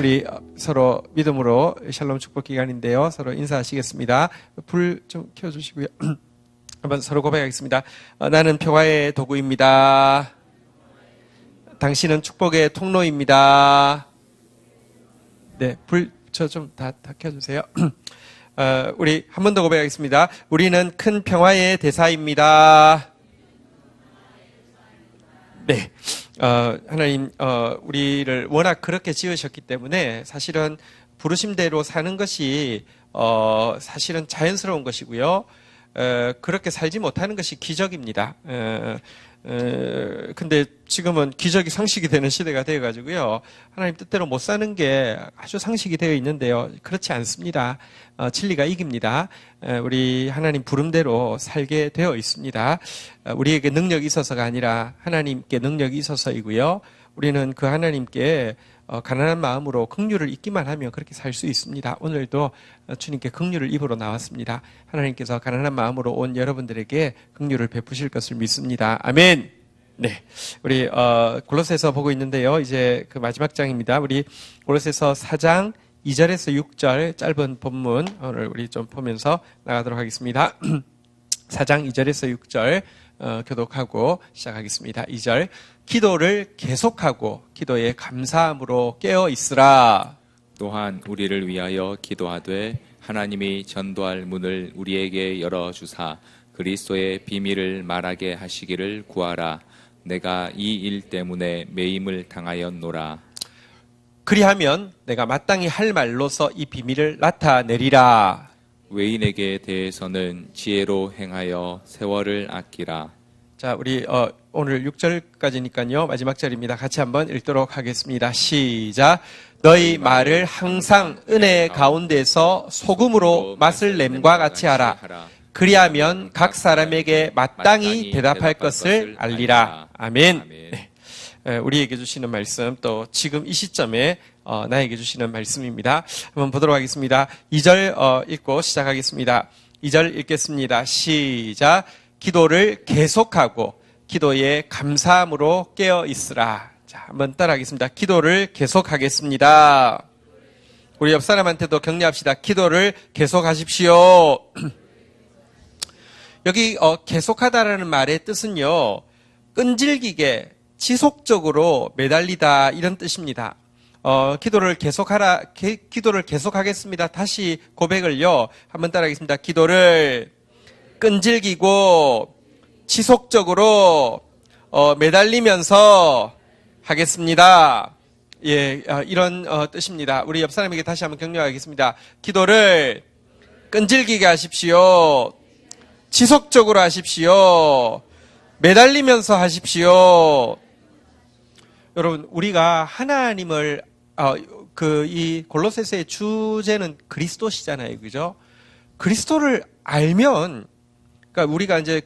우리 서로 믿음으로 샬롬 축복 기간인데요. 서로 인사하시겠습니다. 불 좀 켜주시고요. 한번 서로 고백하겠습니다. 나는 평화의 도구입니다. 당신은 축복의 통로입니다. 네, 불 저 좀 다 켜주세요. 우리 한 번 더 고백하겠습니다. 우리는 큰 평화의 대사입니다. 네, 하나님, 우리를 워낙 그렇게 지으셨기 때문에 사실은 부르심대로 사는 것이, 사실은 자연스러운 것이고요. 그렇게 살지 못하는 것이 기적입니다. 근데 지금은 기적이 상식이 되는 시대가 되어가지고요. 하나님 뜻대로 못 사는 게 아주 상식이 되어 있는데요. 그렇지 않습니다. 진리가 이깁니다. 우리 하나님 부름대로 살게 되어 있습니다. 우리에게 능력이 있어서가 아니라 하나님께 능력이 있어서이고요. 우리는 그 하나님께 가난한 마음으로 긍휼을 입기만 하면 그렇게 살 수 있습니다. 오늘도 주님께 긍휼을 입으러 나왔습니다. 하나님께서 가난한 마음으로 온 여러분들에게 긍휼을 베푸실 것을 믿습니다. 아멘. 네, 우리 골로새서 보고 있는데요. 이제 그 마지막 장입니다. 우리 골로새서 4장 2절에서 6절 짧은 본문 오늘 우리 좀 보면서 나가도록 하겠습니다. 4장 2절에서 6절 교독하고 시작하겠습니다. 2절 기도를 계속하고 기도에 감사함으로 깨어 있으라. 또한 우리를 위하여 기도하되 하나님이 전도할 문을 우리에게 열어주사 그리스도의 비밀을 말하게 하시기를 구하라. 내가 이 일 때문에 매임을 당하였노라. 그리하면 내가 마땅히 할 말로서 이 비밀을 나타내리라. 외인에게 대해서는 지혜로 행하여 세월을 아끼라. 자, 우리 오늘 6절까지니까요. 마지막 절입니다. 같이 한번 읽도록 하겠습니다. 시작. 너희 말을 항상 은혜 가운데서 소금으로 맛을 냄과 같이 하라. 그리하면 각 사람에게 마땅히 대답할 것을 알리라. 아멘. 네. 우리에게 주시는 말씀 또 지금 이 시점에 나에게 주시는 말씀입니다. 한번 보도록 하겠습니다. 2절 읽고 시작하겠습니다. 2절 읽겠습니다. 시작. 기도를 계속하고 기도에 감사함으로 깨어 있으라. 자, 한번 따라하겠습니다. 기도를 계속하겠습니다. 우리 옆 사람한테도 격려합시다. 기도를 계속하십시오. 여기 계속하다라는 말의 뜻은요, 끈질기게 지속적으로 매달리다 이런 뜻입니다. 기도를 계속하겠습니다. 다시 고백을요, 한번 따라하겠습니다. 기도를 끈질기고 지속적으로 매달리면서 하겠습니다. 예, 이런 뜻입니다. 우리 옆 사람에게 다시 한번 격려하겠습니다. 기도를 끈질기게 하십시오. 지속적으로 하십시오. 매달리면서 하십시오. 여러분, 우리가 하나님을 이 골로새서의 주제는 그리스도시잖아요, 그죠? 그리스도를 알면, 그러니까 우리가 이제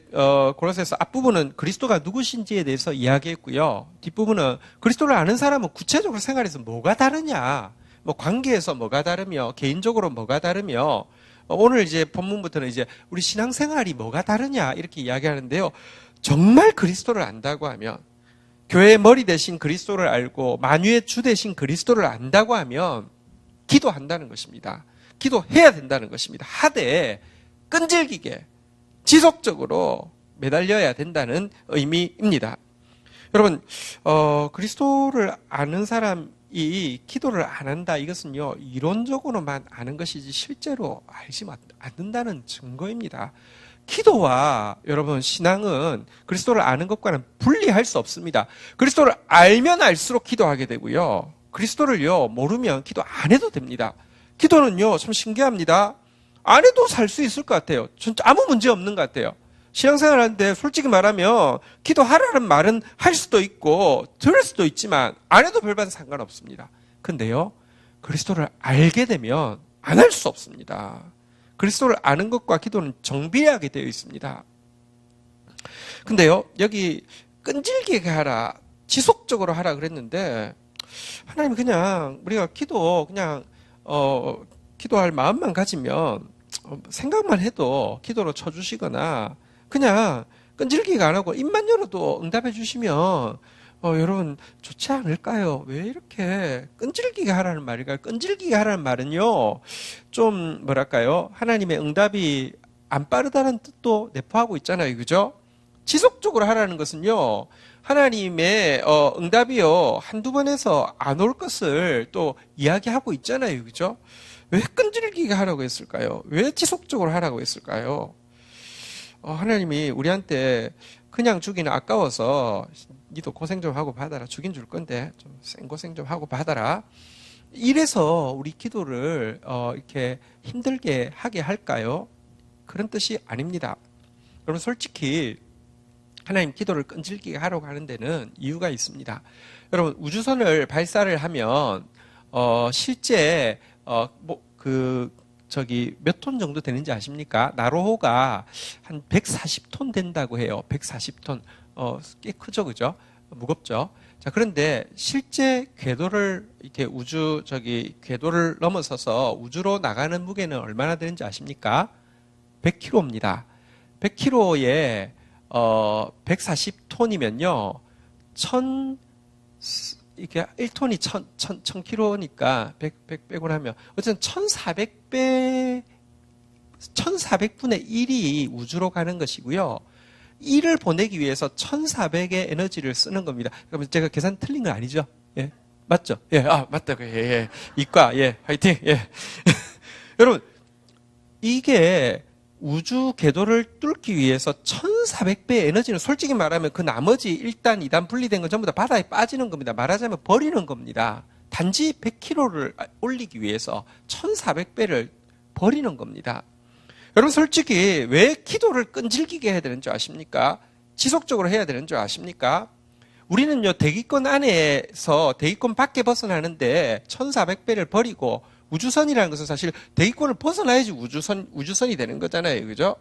골로새서 앞부분은 그리스도가 누구신지에 대해서 이야기했고요. 뒷부분은 그리스도를 아는 사람은 구체적으로 생활에서 뭐가 다르냐, 뭐 관계에서 뭐가 다르며, 개인적으로 뭐가 다르며, 오늘 이제 본문부터는 이제 우리 신앙생활이 뭐가 다르냐 이렇게 이야기하는데요. 정말 그리스도를 안다고 하면, 교회의 머리 대신 그리스도를 알고 만유의 주 대신 그리스도를 안다고 하면 기도한다는 것입니다. 기도해야 된다는 것입니다. 하되 끈질기게 지속적으로 매달려야 된다는 의미입니다. 여러분, 그리스도를 아는 사람이 기도를 안 한다, 이것은요, 이론적으로만 아는 것이지 실제로 알지 않는다는 증거입니다. 기도와 여러분 신앙은 그리스도를 아는 것과는 분리할 수 없습니다. 그리스도를 알면 알수록 기도하게 되고요. 그리스도를요 모르면 기도 안 해도 됩니다. 기도는요 참 신기합니다. 안 해도 살 수 있을 것 같아요. 진짜 아무 문제 없는 것 같아요. 신앙생활 하는데 솔직히 말하면 기도하라는 말은 할 수도 있고 들을 수도 있지만 안 해도 별반 상관없습니다. 근데요 그리스도를 알게 되면 안 할 수 없습니다. 그리스도를 아는 것과 기도는 정비하게 되어 있습니다. 근데요, 여기 끈질기게 하라, 지속적으로 하라 그랬는데, 하나님이 그냥 우리가 기도할 마음만 가지면, 생각만 해도 기도로 쳐주시거나, 그냥 끈질기게 안 하고 입만 열어도 응답해 주시면, 여러분 좋지 않을까요? 왜 이렇게 끈질기게 하라는 말일까요? 끈질기게 하라는 말은요, 좀 뭐랄까요? 하나님의 응답이 안 빠르다는 뜻도 내포하고 있잖아요, 그죠? 지속적으로 하라는 것은요, 하나님의 응답이요 한두 번에서 안 올 것을 또 이야기하고 있잖아요, 그죠? 왜 끈질기게 하라고 했을까요? 왜 지속적으로 하라고 했을까요? 하나님이 우리한테 그냥 주기는 아까워서 니도 고생 좀 하고 받아라. 주긴 줄 건데 좀 생고생 좀 하고 받아라. 이래서 우리 기도를 이렇게 힘들게 하게 할까요? 그런 뜻이 아닙니다. 여러분 솔직히 하나님 기도를 끈질기게 하라고 하는 데는 이유가 있습니다. 여러분 우주선을 발사를 하면 실제 몇 톤 정도 되는지 아십니까? 나로호가 한 140톤 된다고 해요. 140톤. 꽤 크죠, 그죠? 무겁죠? 자, 그런데 실제 궤도를, 궤도를 넘어서서 우주로 나가는 무게는 얼마나 되는지 아십니까? 100kg입니다. 100kg에, 140톤이면요, 이게 1톤이 1000kg니까 100을 하면 어쨌든 1400분의 1이 우주로 가는 것이고요. 1을 보내기 위해서 1400의 에너지를 쓰는 겁니다. 그러면 제가 계산 틀린 건 아니죠? 예. 맞죠? 예. 맞다. 예. 이과. 예. 화이팅. 예. 여러분, 이게 우주 궤도를 뚫기 위해서 1400배의 에너지는 솔직히 말하면 그 나머지 1단, 2단 분리된 건 전부 다 바다에 빠지는 겁니다. 말하자면 버리는 겁니다. 단지 100kg를 올리기 위해서 1400배를 버리는 겁니다. 여러분 솔직히 왜 기도를 끈질기게 해야 되는 줄 아십니까? 지속적으로 해야 되는 줄 아십니까? 우리는요 대기권 안에서 대기권 밖에 벗어나는데 1400배를 버리고 우주선이라는 것은 사실 대기권을 벗어나야지 우주선이 되는 거잖아요. 그죠?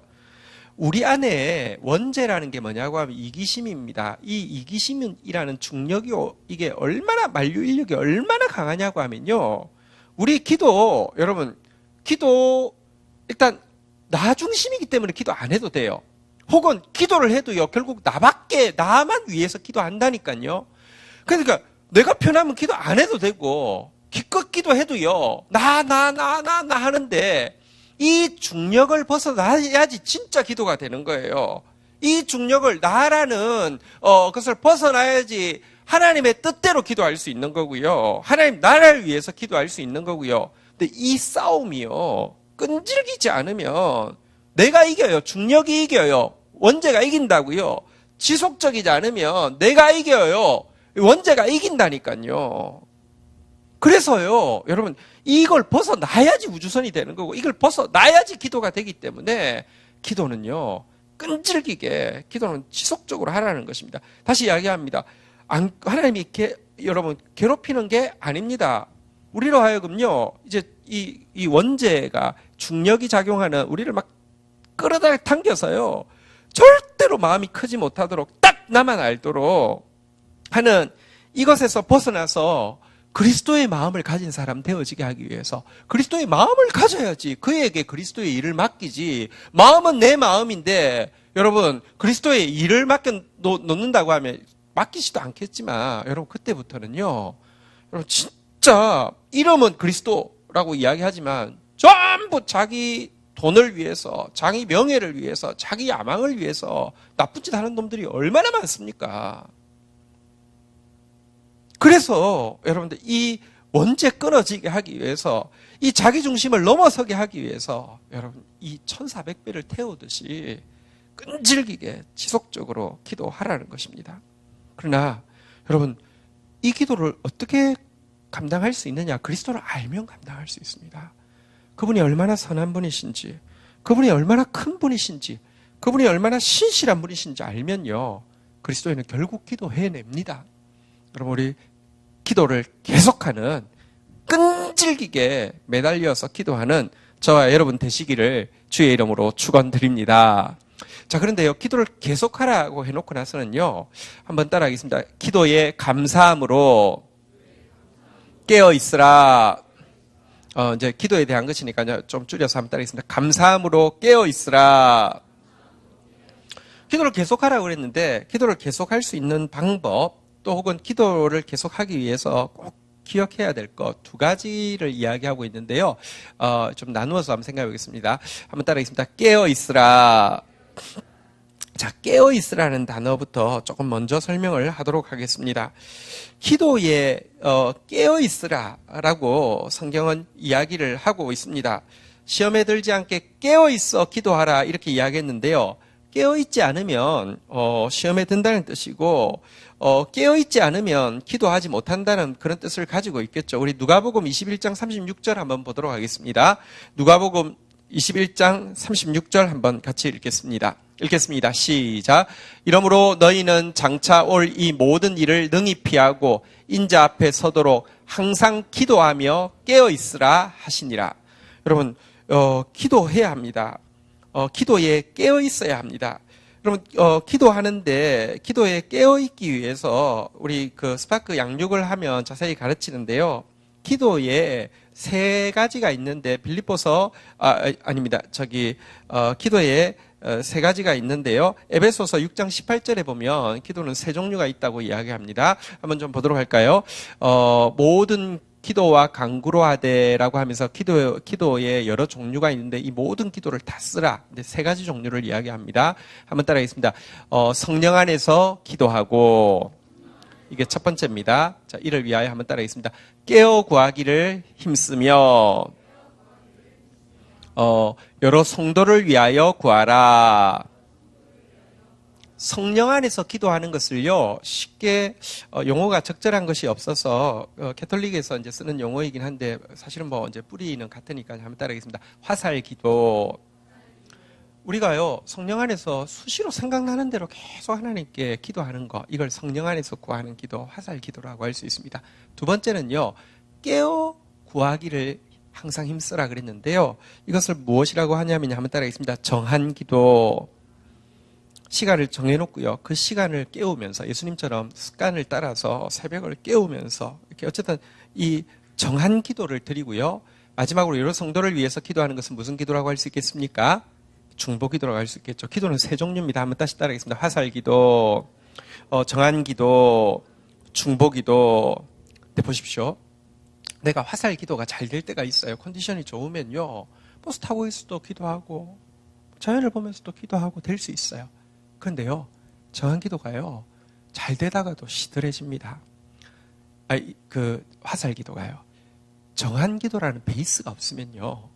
우리 안에 원죄라는 게 뭐냐고 하면 이기심입니다. 이 이기심이라는 중력이 이게 얼마나 만류 인력이 얼마나 강하냐고 하면요. 우리 기도 여러분 기도 일단 나 중심이기 때문에 기도 안 해도 돼요. 혹은 기도를 해도요. 결국 나만 위해서 기도한다니까요. 그러니까 내가 편하면 기도 안 해도 되고 기껏 기도해도요. 나 하는데 이 중력을 벗어나야지 진짜 기도가 되는 거예요. 이 중력을 나라는 것을 벗어나야지 하나님의 뜻대로 기도할 수 있는 거고요. 하나님 나라를 위해서 기도할 수 있는 거고요. 근데 이 싸움이요. 끈질기지 않으면 내가 이겨요. 중력이 이겨요. 원죄가 이긴다고요. 지속적이지 않으면 내가 이겨요. 원죄가 이긴다니까요. 그래서요, 여러분, 이걸 벗어나야지 우주선이 되는 거고, 이걸 벗어나야지 기도가 되기 때문에, 기도는요, 끈질기게, 기도는 지속적으로 하라는 것입니다. 다시 이야기합니다. 하나님이 여러분, 괴롭히는 게 아닙니다. 우리로 하여금요, 이제 이 원죄가 중력이 작용하는 우리를 막 끌어당겨서요, 절대로 마음이 크지 못하도록 딱 나만 알도록 하는 이것에서 벗어나서 그리스도의 마음을 가진 사람 되어지게 하기 위해서 그리스도의 마음을 가져야지 그에게 그리스도의 일을 맡기지 마음은 내 마음인데 여러분 그리스도의 일을 놓는다고 하면 맡기지도 않겠지만 여러분 그때부터는요 여러분 진짜 이름은 그리스도라고 이야기하지만 전부 자기 돈을 위해서 자기 명예를 위해서 자기 야망을 위해서 나쁜 짓 하는 놈들이 얼마나 많습니까? 그래서 여러분들 이 원죄 끊어지게 하기 위해서 이 자기중심을 넘어서게 하기 위해서 여러분 이 1400배를 태우듯이 끈질기게 지속적으로 기도하라는 것입니다. 그러나 여러분 이 기도를 어떻게 감당할 수 있느냐? 그리스도를 알면 감당할 수 있습니다. 그분이 얼마나 선한 분이신지 그분이 얼마나 큰 분이신지 그분이 얼마나 신실한 분이신지 알면요. 그리스도인은 결국 기도해냅니다. 여러분 우리 기도를 계속하는 끈질기게 매달려서 기도하는 저와 여러분 되시기를 주의 이름으로 축원드립니다. 자 그런데요 기도를 계속하라고 해놓고 나서는요 한번 따라하겠습니다. 기도에 감사함으로 깨어 있으라. 이제 기도에 대한 것이니까요 좀 줄여서 한번 따라하겠습니다. 감사함으로 깨어 있으라. 기도를 계속하라고 그랬는데 기도를 계속할 수 있는 방법 또 혹은 기도를 계속하기 위해서 꼭 기억해야 될 것 두 가지를 이야기하고 있는데요. 좀 나누어서 한번 생각해 보겠습니다. 한번 따라하겠습니다. 깨어 있으라. 자, 깨어 있으라는 단어부터 조금 먼저 설명을 하도록 하겠습니다. 기도에 깨어 있으라라고 성경은 이야기를 하고 있습니다. 시험에 들지 않게 깨어 있어 기도하라 이렇게 이야기했는데요. 깨어 있지 않으면 시험에 든다는 뜻이고 깨어 있지 않으면 기도하지 못한다는 그런 뜻을 가지고 있겠죠. 우리 누가복음 21장 36절 한번 보도록 하겠습니다. 누가복음 21장 36절 한번 같이 읽겠습니다. 시작. 이러므로 너희는 장차 올 이 모든 일을 능히 피하고 인자 앞에 서도록 항상 기도하며 깨어 있으라 하시니라. 여러분, 기도해야 합니다. 기도에 깨어 있어야 합니다. 여러분, 기도하는데 기도에 깨어 있기 위해서 우리 그 스파크 양육을 하면 자세히 가르치는데요. 기도에 세 가지가 있는데 빌립보서 아닙니다. 기도에 세 가지가 있는데요. 에베소서 6장 18절에 보면 기도는 세 종류가 있다고 이야기합니다. 한번 좀 보도록 할까요? 모든 기도와 간구로 하되라고 하면서 기도에 여러 종류가 있는데 이 모든 기도를 다 쓰라. 근데 세 가지 종류를 이야기합니다. 한번 따라하겠습니다. 성령 안에서 기도하고 이게 첫 번째입니다. 자, 이를 위하여 한번 따라하겠습니다. 깨어 구하기를 힘쓰며 여러 성도를 위하여 구하라. 성령 안에서 기도하는 것을요, 쉽게 용어가 적절한 것이 없어서 캐톨릭에서 이제 쓰는 용어이긴 한데 사실은 뭐 이제 뿌리는 같으니까 한번 따라하겠습니다. 화살 기도. 우리가요 성령 안에서 수시로 생각나는 대로 계속 하나님께 기도하는 거, 이걸 성령 안에서 구하는 기도, 화살 기도라고 할 수 있습니다. 두 번째는요, 깨어 구하기를 항상 힘쓰라 그랬는데요. 이것을 무엇이라고 하냐면 한번 따라하겠습니다. 정한 기도. 시간을 정해놓고요. 그 시간을 깨우면서 예수님처럼 습관을 따라서 새벽을 깨우면서 이렇게 어쨌든 이 정한 기도를 드리고요. 마지막으로 여러 성도를 위해서 기도하는 것은 무슨 기도라고 할 수 있겠습니까? 중보 기도라고 할 수 있겠죠. 기도는 세 종류입니다. 한번 다시 따라하겠습니다. 화살 기도, 정한 기도, 중보 기도. 네, 보십시오. 내가 화살 기도가 잘 될 때가 있어요. 컨디션이 좋으면요. 버스 타고 있어도 기도하고 자연을 보면서도 기도하고 될 수 있어요. 그런데요, 정한 기도가요, 잘 되다가도 시들해집니다. 화살 기도가요. 정한 기도라는 베이스가 없으면요,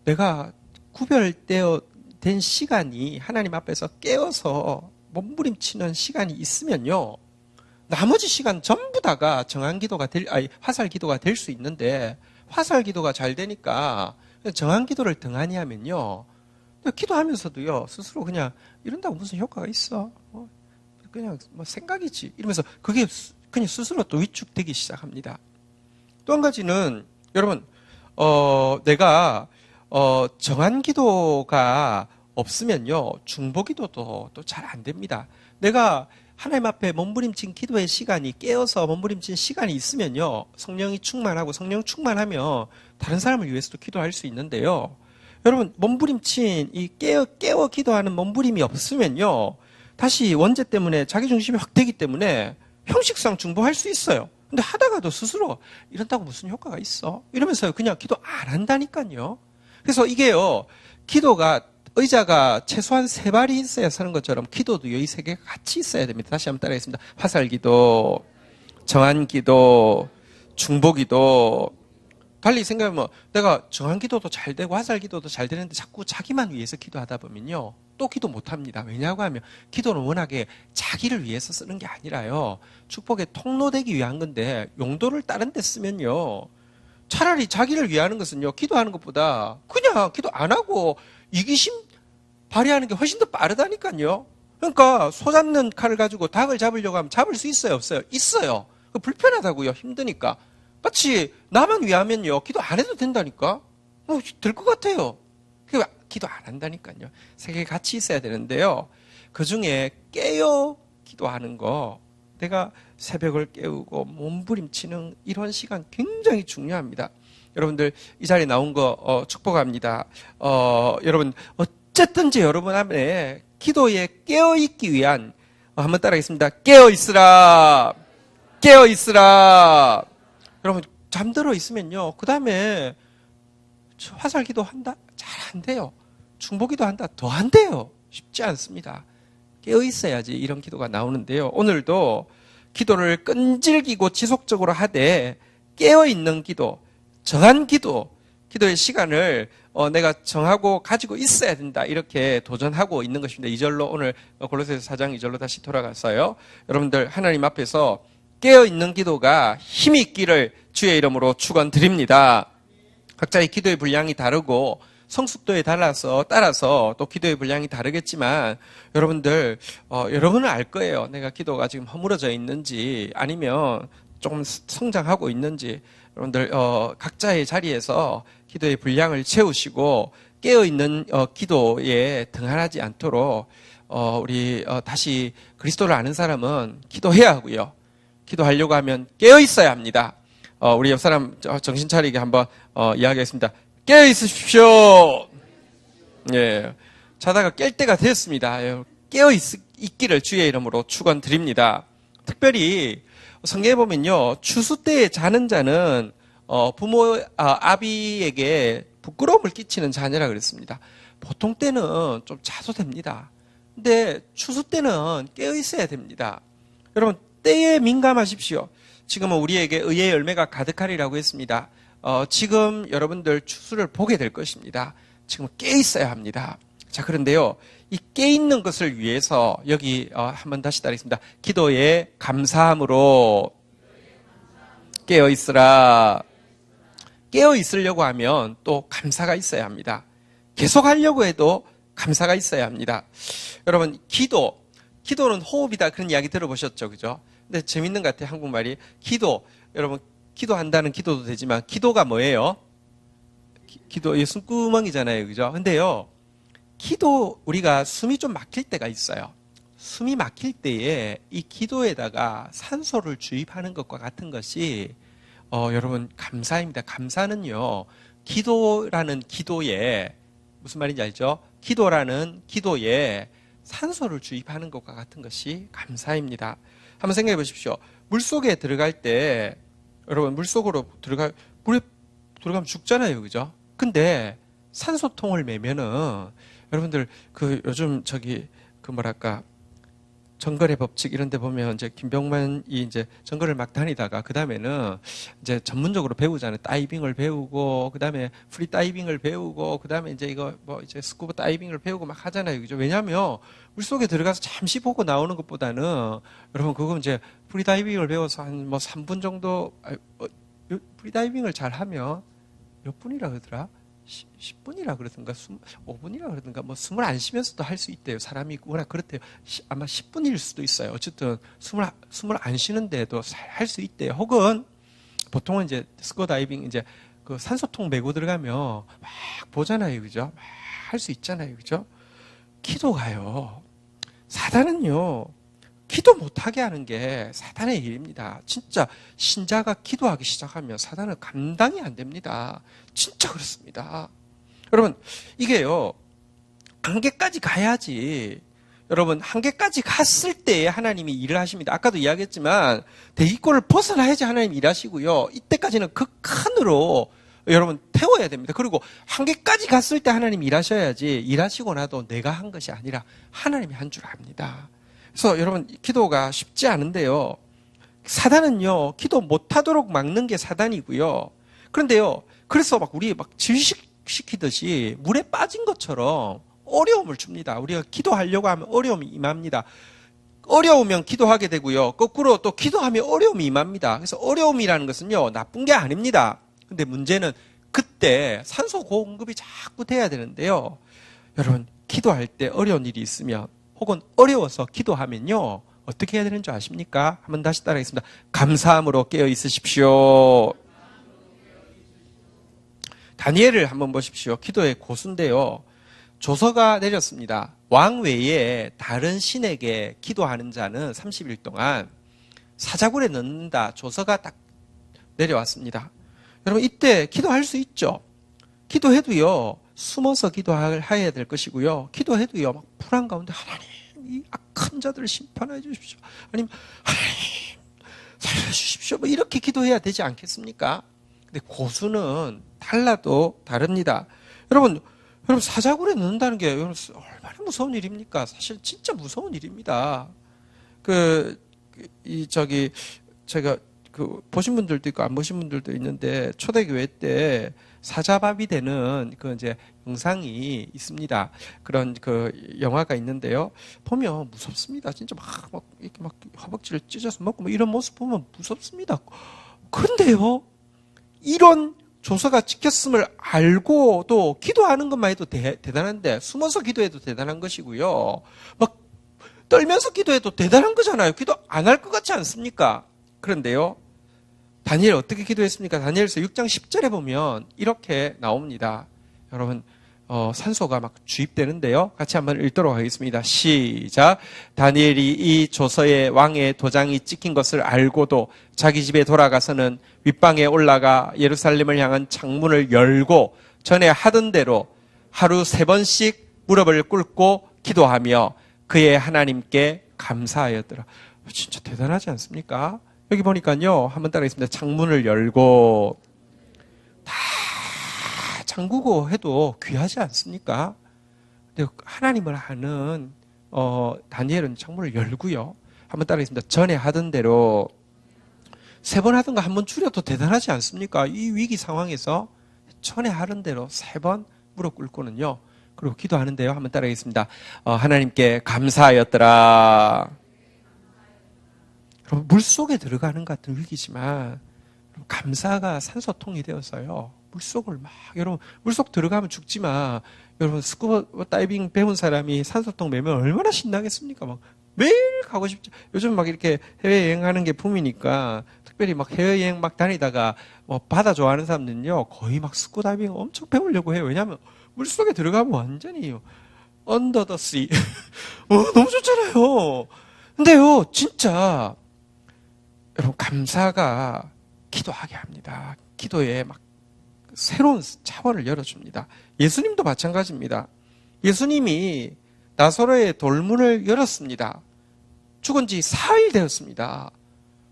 내가 구별되어 된 시간이 하나님 앞에서 깨어서 몸부림치는 시간이 있으면요, 나머지 시간 전부 다가 화살 기도가 될 수 있는데, 화살 기도가 잘 되니까 정한 기도를 등한히 하면요, 기도하면서도요, 스스로 그냥 이런다고 무슨 효과가 있어? 그냥 생각이지. 이러면서 그게 그냥 스스로 또 위축되기 시작합니다. 또 한 가지는, 여러분, 내가, 정한 기도가 없으면요, 중보 기도도 또 잘 안 됩니다. 내가 하나님 앞에 몸부림친 기도의 시간이 깨어서 몸부림친 시간이 있으면요, 성령이 충만하고 성령 충만하면 다른 사람을 위해서도 기도할 수 있는데요. 여러분, 몸부림친 이 깨어 기도하는 몸부림이 없으면요, 다시 원죄 때문에 자기중심이 확 되기 때문에 형식상 중보할 수 있어요. 근데 하다가도 스스로 이런다고 무슨 효과가 있어? 이러면서 그냥 기도 안 한다니까요. 그래서 이게요, 의자가 최소한 3발이 있어야 서는 것처럼 기도도 이 3개가 같이 있어야 됩니다. 다시 한번 따라하겠습니다. 화살 기도, 정한 기도, 중보 기도. 달리 생각하면 내가 정한 기도도 잘 되고 화살 기도도 잘 되는데 자꾸 자기만 위해서 기도하다 보면요, 또 기도 못합니다. 왜냐고 하면 기도는 워낙에 자기를 위해서 쓰는 게 아니라요, 축복의 통로되기 위한 건데 용도를 다른 데 쓰면요, 차라리 자기를 위하는 것은요, 기도하는 것보다 그냥 기도 안 하고 이기심 발휘하는 게 훨씬 더 빠르다니까요. 그러니까 소 잡는 칼을 가지고 닭을 잡으려고 하면 잡을 수 있어요, 없어요? 있어요. 불편하다고요. 힘드니까. 마치 나만 위하면요, 기도 안 해도 된다니까? 될 것 같아요. 기도 안 한다니까요. 3개 같이 있어야 되는데요. 그 중에 깨어 기도하는 거, 내가 새벽을 깨우고 몸부림치는 이런 시간 굉장히 중요합니다. 여러분들 이 자리에 나온 거 축복합니다. 여러분 어쨌든지 여러분 안에 기도에 깨어 있기 위한, 한번 따라하겠습니다. 깨어 있으라. 깨어 있으라. 여러분 잠들어 있으면요, 그 다음에 화살 기도한다? 잘 안 돼요. 중보기도 한다? 더 안 돼요. 쉽지 않습니다. 깨어 있어야지 이런 기도가 나오는데요. 오늘도 기도를 끈질기고 지속적으로 하되 깨어 있는 기도, 정한 기도, 기도의 시간을 내가 정하고 가지고 있어야 된다. 이렇게 도전하고 있는 것입니다. 2절로 오늘 골로새서 4장 2절로 다시 돌아갔어요. 여러분들 하나님 앞에서 깨어 있는 기도가 힘이 있기를 주의 이름으로 축원드립니다. 각자의 기도의 분량이 다르고 성숙도에 따라서 또 기도의 분량이 다르겠지만 여러분들 여러분은 알 거예요. 내가 기도가 지금 허물어져 있는지 아니면 조금 성장하고 있는지. 여러분들 각자의 자리에서 기도의 분량을 채우시고 깨어있는 기도에 등한하지 않도록 우리 다시 그리스도를 아는 사람은 기도해야 하고요. 기도하려고 하면 깨어 있어야 합니다. 우리 옆 사람 정신 차리게 한번 이야기하겠습니다. 깨어 있으십시오. 예, 자다가 깰 때가 되었습니다. 깨어 있기를 주의 이름으로 축원드립니다. 특별히 성경에 보면요, 추수 때에 자는 자는 부모 아비에게 부끄러움을 끼치는 자녀라 그랬습니다. 보통 때는 좀 자도 됩니다. 근데 추수 때는 깨어 있어야 됩니다. 여러분 때에 민감하십시오. 지금은 우리에게 의의 열매가 가득하리라고 했습니다. 지금 여러분들 추수를 보게 될 것입니다. 지금 깨 있어야 합니다. 자, 그런데요, 이 깨 있는 것을 위해서 여기 한번 다시 따르겠습니다. 기도에 감사함으로 깨어 있으라. 깨어 있으려고 하면 또 감사가 있어야 합니다. 계속 하려고 해도 감사가 있어야 합니다. 여러분, 기도는 호흡이다. 그런 이야기 들어보셨죠? 그죠? 근데 재밌는 것 같아요. 한국말이. 여러분, 기도한다는 기도도 되지만, 기도가 뭐예요? 기도, 이 숨구멍이잖아요. 그죠? 근데요, 우리가 숨이 좀 막힐 때가 있어요. 숨이 막힐 때에 이 기도에다가 산소를 주입하는 것과 같은 것이, 여러분, 감사입니다. 감사는요, 기도라는 기도에, 무슨 말인지 알죠? 기도라는 기도에 산소를 주입하는 것과 같은 것이 감사입니다. 한번 생각해 보십시오. 물 속에 들어갈 때, 여러분, 물에 들어가면 죽잖아요. 그죠? 근데 산소통을 매면은, 여러분들, 요즘 정글의 법칙 이런 데 보면 이제 김병만이 이제 정글을 막 다니다가 그 다음에는 이제 전문적으로 배우잖아요. 다이빙을 배우고, 그 다음에 프리 다이빙을 배우고, 그 다음에 이제 이제 스쿠버 다이빙을 배우고 막 하잖아요. 그죠? 왜냐하면 물속에 들어가서 잠시 보고 나오는 것보다는 여러분 그거 이제 프리 다이빙을 배워서 한 3분 정도, 프리 다이빙을 잘 하면 몇 분이라 그러더라? 10분이라 그러던가 5분이라 그러던가 숨을 안 쉬면서도 할 수 있대요. 사람이 워낙 그렇대요. 아마 10분일 수도 있어요. 어쨌든 숨을 안 쉬는데도 할 수 있대요. 혹은 보통은 이제 스쿠버 다이빙 이제 그 산소통 메고 들어가면 막 보잖아요. 그죠? 막 할 수 있잖아요. 그죠? 기도가요. 사단은요. 기도 못하게 하는 게 사단의 일입니다. 진짜 신자가 기도하기 시작하면 사단은 감당이 안 됩니다. 진짜 그렇습니다. 여러분, 이게요, 한계까지 가야지. 여러분, 한계까지 갔을 때에 하나님이 일을 하십니다. 아까도 이야기했지만 대기권을 벗어나야지 하나님이 일하시고요. 이때까지는 극한으로 여러분 태워야 됩니다. 그리고 한계까지 갔을 때 하나님이 일하셔야지, 일하시고 나도 내가 한 것이 아니라 하나님이 한 줄 압니다. 그래서 여러분, 기도가 쉽지 않은데요. 사단은요, 기도 못하도록 막는 게 사단이고요. 그런데요, 그래서 우리 질식시키듯이 물에 빠진 것처럼 어려움을 줍니다. 우리가 기도하려고 하면 어려움이 임합니다. 어려우면 기도하게 되고요. 거꾸로 또 기도하면 어려움이 임합니다. 그래서 어려움이라는 것은요, 나쁜 게 아닙니다. 근데 문제는 그때 산소 공급이 자꾸 돼야 되는데요. 여러분, 기도할 때 어려운 일이 있으면 혹은 어려워서 기도하면요, 어떻게 해야 되는 줄 아십니까? 한번 다시 따라하겠습니다. 감사함으로 깨어 있으십시오. 다니엘을 한번 보십시오. 기도의 고수인데요. 조서가 내렸습니다. 왕 외에 다른 신에게 기도하는 자는 30일 동안 사자굴에 넣는다. 조서가 딱 내려왔습니다. 여러분, 이때 기도할 수 있죠? 기도해도요, 숨어서 기도해야 될 것이고요. 기도해도요, 막 불안 가운데 하나님, 이 악한 자들을 심판해 주십시오. 아니면 하나님, 살려주십시오. 뭐 이렇게 기도해야 되지 않겠습니까? 근데 고수는 달라도 다릅니다. 여러분 사자굴에 넣는다는 게 여러분 얼마나 무서운 일입니까? 사실 진짜 무서운 일입니다. 제가 보신 분들도 있고 안 보신 분들도 있는데 초대교회 때 사자밥이 되는 이제 영상이 있습니다. 그런 영화가 있는데요. 보면 무섭습니다. 진짜 이렇게 허벅지를 찢어서 먹고 뭐 이런 모습 보면 무섭습니다. 그런데요, 이런 조서가 찍혔음을 알고도 기도하는 것만 해도 대단한데 숨어서 기도해도 대단한 것이고요. 막 떨면서 기도해도 대단한 거잖아요. 기도 안 할 것 같지 않습니까? 그런데요, 다니엘 어떻게 기도했습니까? 다니엘서 6장 10절에 보면 이렇게 나옵니다. 여러분, 산소가 막 주입되는데요. 같이 한번 읽도록 하겠습니다. 시작. 다니엘이 이 조서에 왕의 도장이 찍힌 것을 알고도 자기 집에 돌아가서는 윗방에 올라가 예루살렘을 향한 창문을 열고 전에 하던 대로 하루 3번씩 무릎을 꿇고 기도하며 그의 하나님께 감사하였더라. 진짜 대단하지 않습니까? 여기 보니까요, 한번 따라하겠습니다. 창문을 열고, 다 잠그고 해도 귀하지 않습니까? 근데 하나님을 아는 다니엘은 창문을 열고요. 한번 따라하겠습니다. 전에 하던 대로 3번 하던 거 한 번 줄여도 대단하지 않습니까? 이 위기 상황에서 전에 하던 대로 3번 무릎 꿇고는요. 그리고 기도하는데요. 한번 따라하겠습니다. 하나님께 감사하였더라. 물속에 들어가는 것 같은 위기지만 감사가 산소통이 되어서요. 물속을 여러분 물속 들어가면 죽지만 여러분 스쿠버 다이빙 배운 사람이 산소통 매면 얼마나 신나겠습니까? 막 매일 가고 싶죠. 요즘 막 이렇게 해외여행하는 게 붐이니까 특별히 막 해외여행 막 다니다가 뭐 바다 좋아하는 사람들은요 거의 막 스쿠버 다이빙 엄청 배우려고 해요. 왜냐하면 물속에 들어가면 완전히 언더 더 씨 너무 좋잖아요. 근데요 진짜 여러분 감사가 기도하게 합니다. 기도에 막 새로운 차원을 열어줍니다. 예수님도 마찬가지입니다. 예수님이 나사로의 돌문을 열었습니다. 죽은 지 4일 되었습니다.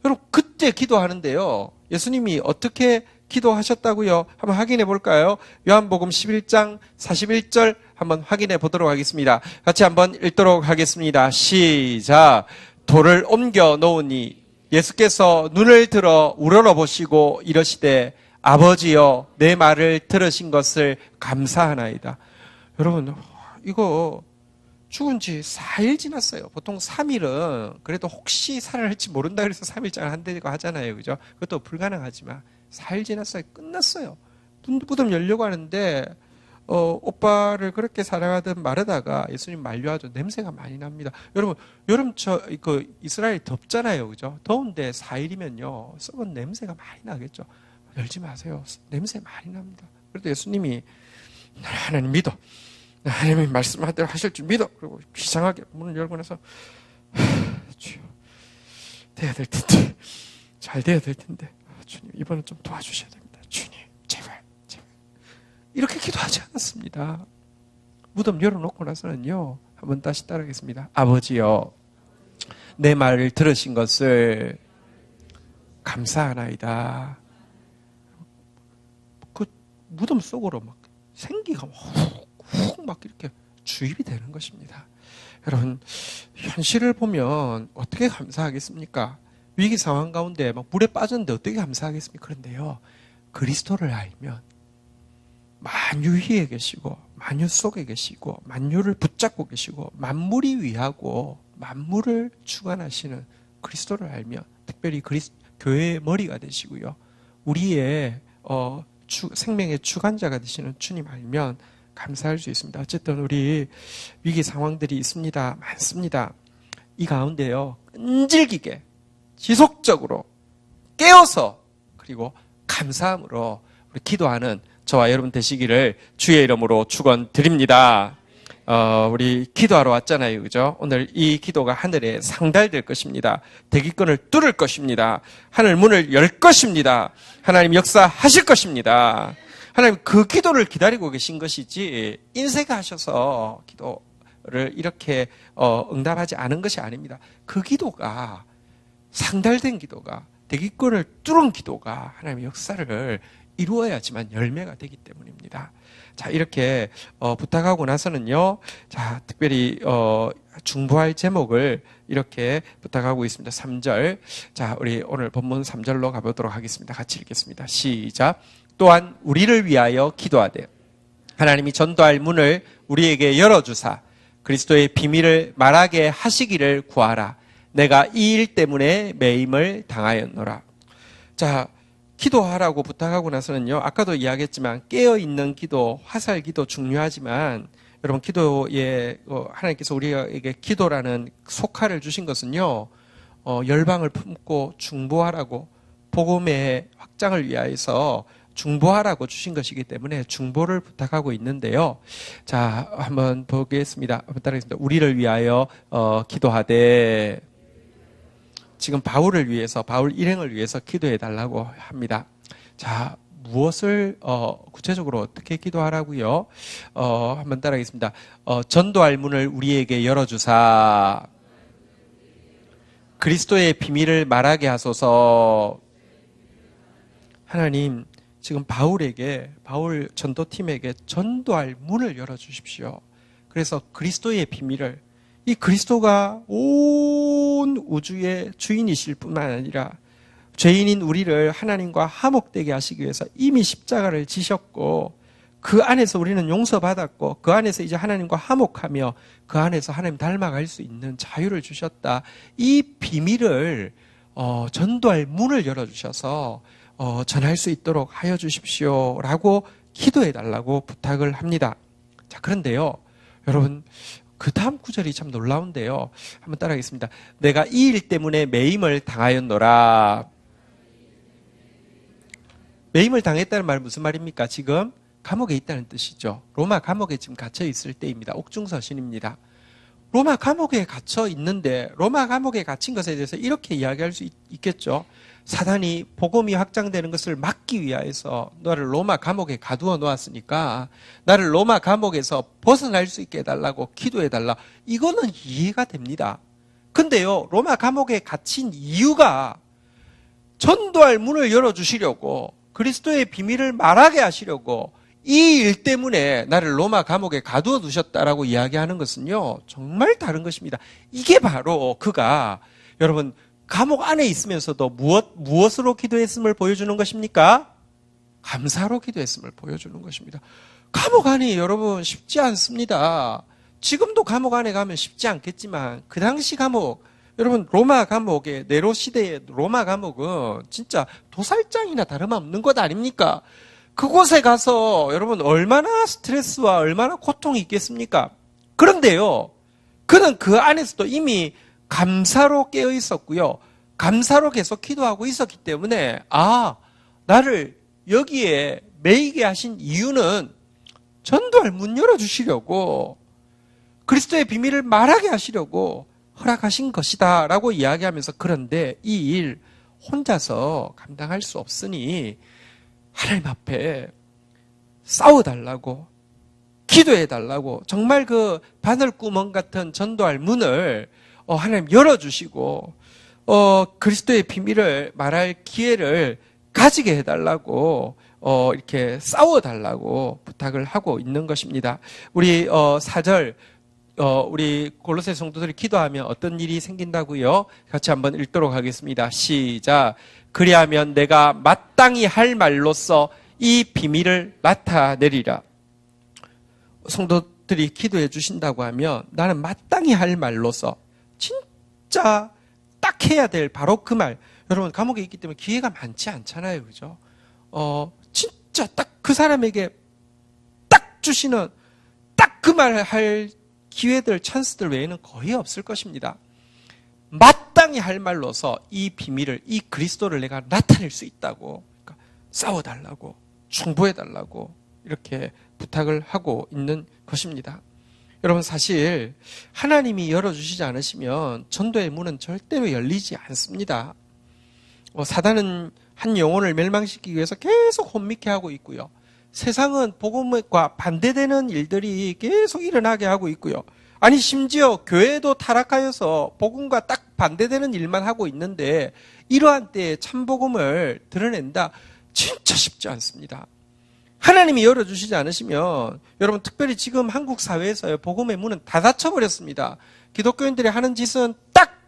여러분 그때 기도하는데요. 예수님이 어떻게 기도하셨다고요? 한번 확인해 볼까요? 요한복음 11장 41절 한번 확인해 보도록 하겠습니다. 같이 한번 읽도록 하겠습니다. 시작. 돌을 옮겨 놓으니 예수께서 눈을 들어 우러러보시고 이러시되 아버지여 내 말을 들으신 것을 감사하나이다. 여러분 이거 죽은 지 4일 지났어요. 보통 3일은 그래도 혹시 살아날지 모른다 그래서 3일장 한다고 하잖아요. 그죠? 그것도 불가능하지만 4일 지났어요. 끝났어요. 무덤 열려고 하는데 오빠를 그렇게 사랑하던 마르다가 예수님 만류하죠. 냄새가 많이 납니다. 여러분 여름 이스라엘 덥잖아요. 그죠? 더운데 4일이면요. 썩은 냄새가 많이 나겠죠. 열지 마세요. 냄새 많이 납니다. 그래도 예수님이 하나님 믿어. 하나님이 말씀하대로 하실 줄 믿어. 그리고 비상하게 문을 열고 나서 주여 돼야 될 텐데 잘 돼야 될 텐데 주님 이번엔 좀 도와주셔야 됩니다. 주님 제발 이렇게 기도하지 않았습니다. 무덤 열어놓고 나서는요 한번 다시 따라하겠습니다. 아버지여 내 말을 들으신 것을 감사하나이다. 그 무덤 속으로 막 생기가 훅 막 이렇게 주입이 되는 것입니다. 여러분 현실을 보면 어떻게 감사하겠습니까? 위기 상황 가운데 막 물에 빠졌는데 어떻게 감사하겠습니까? 그런데요 그리스도를 알면 만유 위에 계시고 만유 속에 계시고 만유를 붙잡고 계시고 만물이 위하고 만물을 주관하시는 그리스도를 알면 특별히 교회의 머리가 되시고요 우리의 생명의 주관자가 되시는 주님 알면 감사할 수 있습니다. 어쨌든 우리 위기 상황들이 있습니다. 많습니다. 이 가운데요 끈질기게 지속적으로 깨어서 그리고 감사함으로 우리 기도하는 저와 여러분 되시기를 주의 이름으로 축원드립니다. 우리 기도하러 왔잖아요. 그죠? 오늘 이 기도가 하늘에 상달될 것입니다. 대기권을 뚫을 것입니다. 하늘 문을 열 것입니다. 하나님 역사하실 것입니다. 하나님 그 기도를 기다리고 계신 것이지 인색하셔서 기도를 이렇게 응답하지 않은 것이 아닙니다. 그 기도가 상달된 기도가 대기권을 뚫은 기도가 하나님의 역사를 이루어야지만 열매가 되기 때문입니다. 자, 이렇게 부탁하고 나서는요. 자, 특별히 중보할 제목을 이렇게 부탁하고 있습니다. 3절. 자, 우리 오늘 본문 3절로 가보도록 하겠습니다. 같이 읽겠습니다. 시작. 또한 우리를 위하여 기도하되 하나님이 전도할 문을 우리에게 열어주사 그리스도의 비밀을 말하게 하시기를 구하라. 내가 이 일 때문에 매임을 당하였노라. 자, 기도하라고 부탁하고 나서는요. 아까도 이야기했지만 깨어있는 기도, 화살 기도 중요하지만 여러분 기도에 하나님께서 우리에게 기도라는 속화를 주신 것은요. 열방을 품고 중보하라고 복음의 확장을 위하여서 중보하라고 주신 것이기 때문에 중보를 부탁하고 있는데요. 자, 한번 보겠습니다. 한번 따라하겠습니다. 우리를 위하여 기도하되 지금 바울을 위해서 바울 일행을 위해서 기도해 달라고 합니다. 자, 무엇을 구체적으로 어떻게 기도하라고요? 한번 따라하겠습니다. 전도할 문을 우리에게 열어주사 그리스도의 비밀을 말하게 하소서. 하나님 지금 바울 전도팀에게 전도할 문을 열어주십시오. 그래서 그리스도의 비밀을 이 그리스도가 온 우주의 주인이실 뿐만 아니라 죄인인 우리를 하나님과 화목되게 하시기 위해서 이미 십자가를 지셨고 그 안에서 우리는 용서받았고 그 안에서 이제 하나님과 화목하며 그 안에서 하나님 닮아갈 수 있는 자유를 주셨다. 이 비밀을 전도할 문을 열어주셔서 전할 수 있도록 하여 주십시오 라고 기도해 달라고 부탁을 합니다. 자, 그런데요 여러분 그 다음 구절이 참 놀라운데요. 한번 따라하겠습니다. 내가 이 일 때문에 매임을 당하였노라. 매임을 당했다는 말은 무슨 말입니까? 지금 감옥에 있다는 뜻이죠. 로마 감옥에 지금 갇혀 있을 때입니다. 옥중서신입니다. 로마 감옥에 갇혀 있는데 로마 감옥에 갇힌 것에 대해서 이렇게 이야기할 수 있겠죠. 사단이 복음이 확장되는 것을 막기 위하여서 너를 로마 감옥에 가두어 놓았으니까 나를 로마 감옥에서 벗어날 수 있게 해달라고 기도해달라. 이거는 이해가 됩니다. 근데요 로마 감옥에 갇힌 이유가 전도할 문을 열어주시려고 그리스도의 비밀을 말하게 하시려고 이 일 때문에 나를 로마 감옥에 가두어 두셨다라고 이야기하는 것은요 정말 다른 것입니다. 이게 바로 그가 여러분 감옥 안에 있으면서도 무엇으로 기도했음을 보여주는 것입니까? 감사로 기도했음을 보여주는 것입니다. 감옥 안이 여러분 쉽지 않습니다. 지금도 감옥 안에 가면 쉽지 않겠지만 그 당시 감옥 여러분 로마 감옥의 네로 시대의 로마 감옥은 진짜 도살장이나 다름없는 것 아닙니까? 그곳에 가서 여러분 얼마나 스트레스와 얼마나 고통이 있겠습니까? 그런데요 그는 그 안에서도 이미 감사로 깨어 있었고요. 감사로 계속 기도하고 있었기 때문에 나를 여기에 매이게 하신 이유는 전도할 문 열어주시려고 그리스도의 비밀을 말하게 하시려고 허락하신 것이다 라고 이야기하면서 그런데 이 일 혼자서 감당할 수 없으니 하나님 앞에 싸워달라고 기도해달라고 정말 그 바늘구멍 같은 전도할 문을 하나님 열어주시고 그리스도의 비밀을 말할 기회를 가지게 해달라고 이렇게 싸워달라고 부탁을 하고 있는 것입니다. 우리 4절 우리 골로새 성도들이 기도하면 어떤 일이 생긴다고요? 같이 한번 읽도록 하겠습니다. 시작. 그리하면 내가 마땅히 할 말로써 이 비밀을 나타내리라. 성도들이 기도해 주신다고 하면 나는 마땅히 할 말로써 진짜 딱 해야 될 바로 그 말. 여러분 감옥에 있기 때문에 기회가 많지 않잖아요. 그죠? 진짜 딱 그 사람에게 딱 주시는 딱 그 말 할 기회들, 찬스들 외에는 거의 없을 것입니다. 마땅히 할 말로서 이 비밀을, 이 그리스도를 내가 나타낼 수 있다고 그러니까 싸워달라고 충고해달라고 이렇게 부탁을 하고 있는 것입니다. 여러분 사실 하나님이 열어주시지 않으시면 전도의 문은 절대로 열리지 않습니다. 사단은 한 영혼을 멸망시키기 위해서 계속 혼미케 하고 있고요. 세상은 복음과 반대되는 일들이 계속 일어나게 하고 있고요. 아니 심지어 교회도 타락하여서 복음과 딱 반대되는 일만 하고 있는데 이러한 때에 참복음을 드러낸다. 진짜 쉽지 않습니다. 하나님이 열어주시지 않으시면 여러분 특별히 지금 한국 사회에서요 복음의 문은 다 닫혀버렸습니다. 기독교인들이 하는 짓은 딱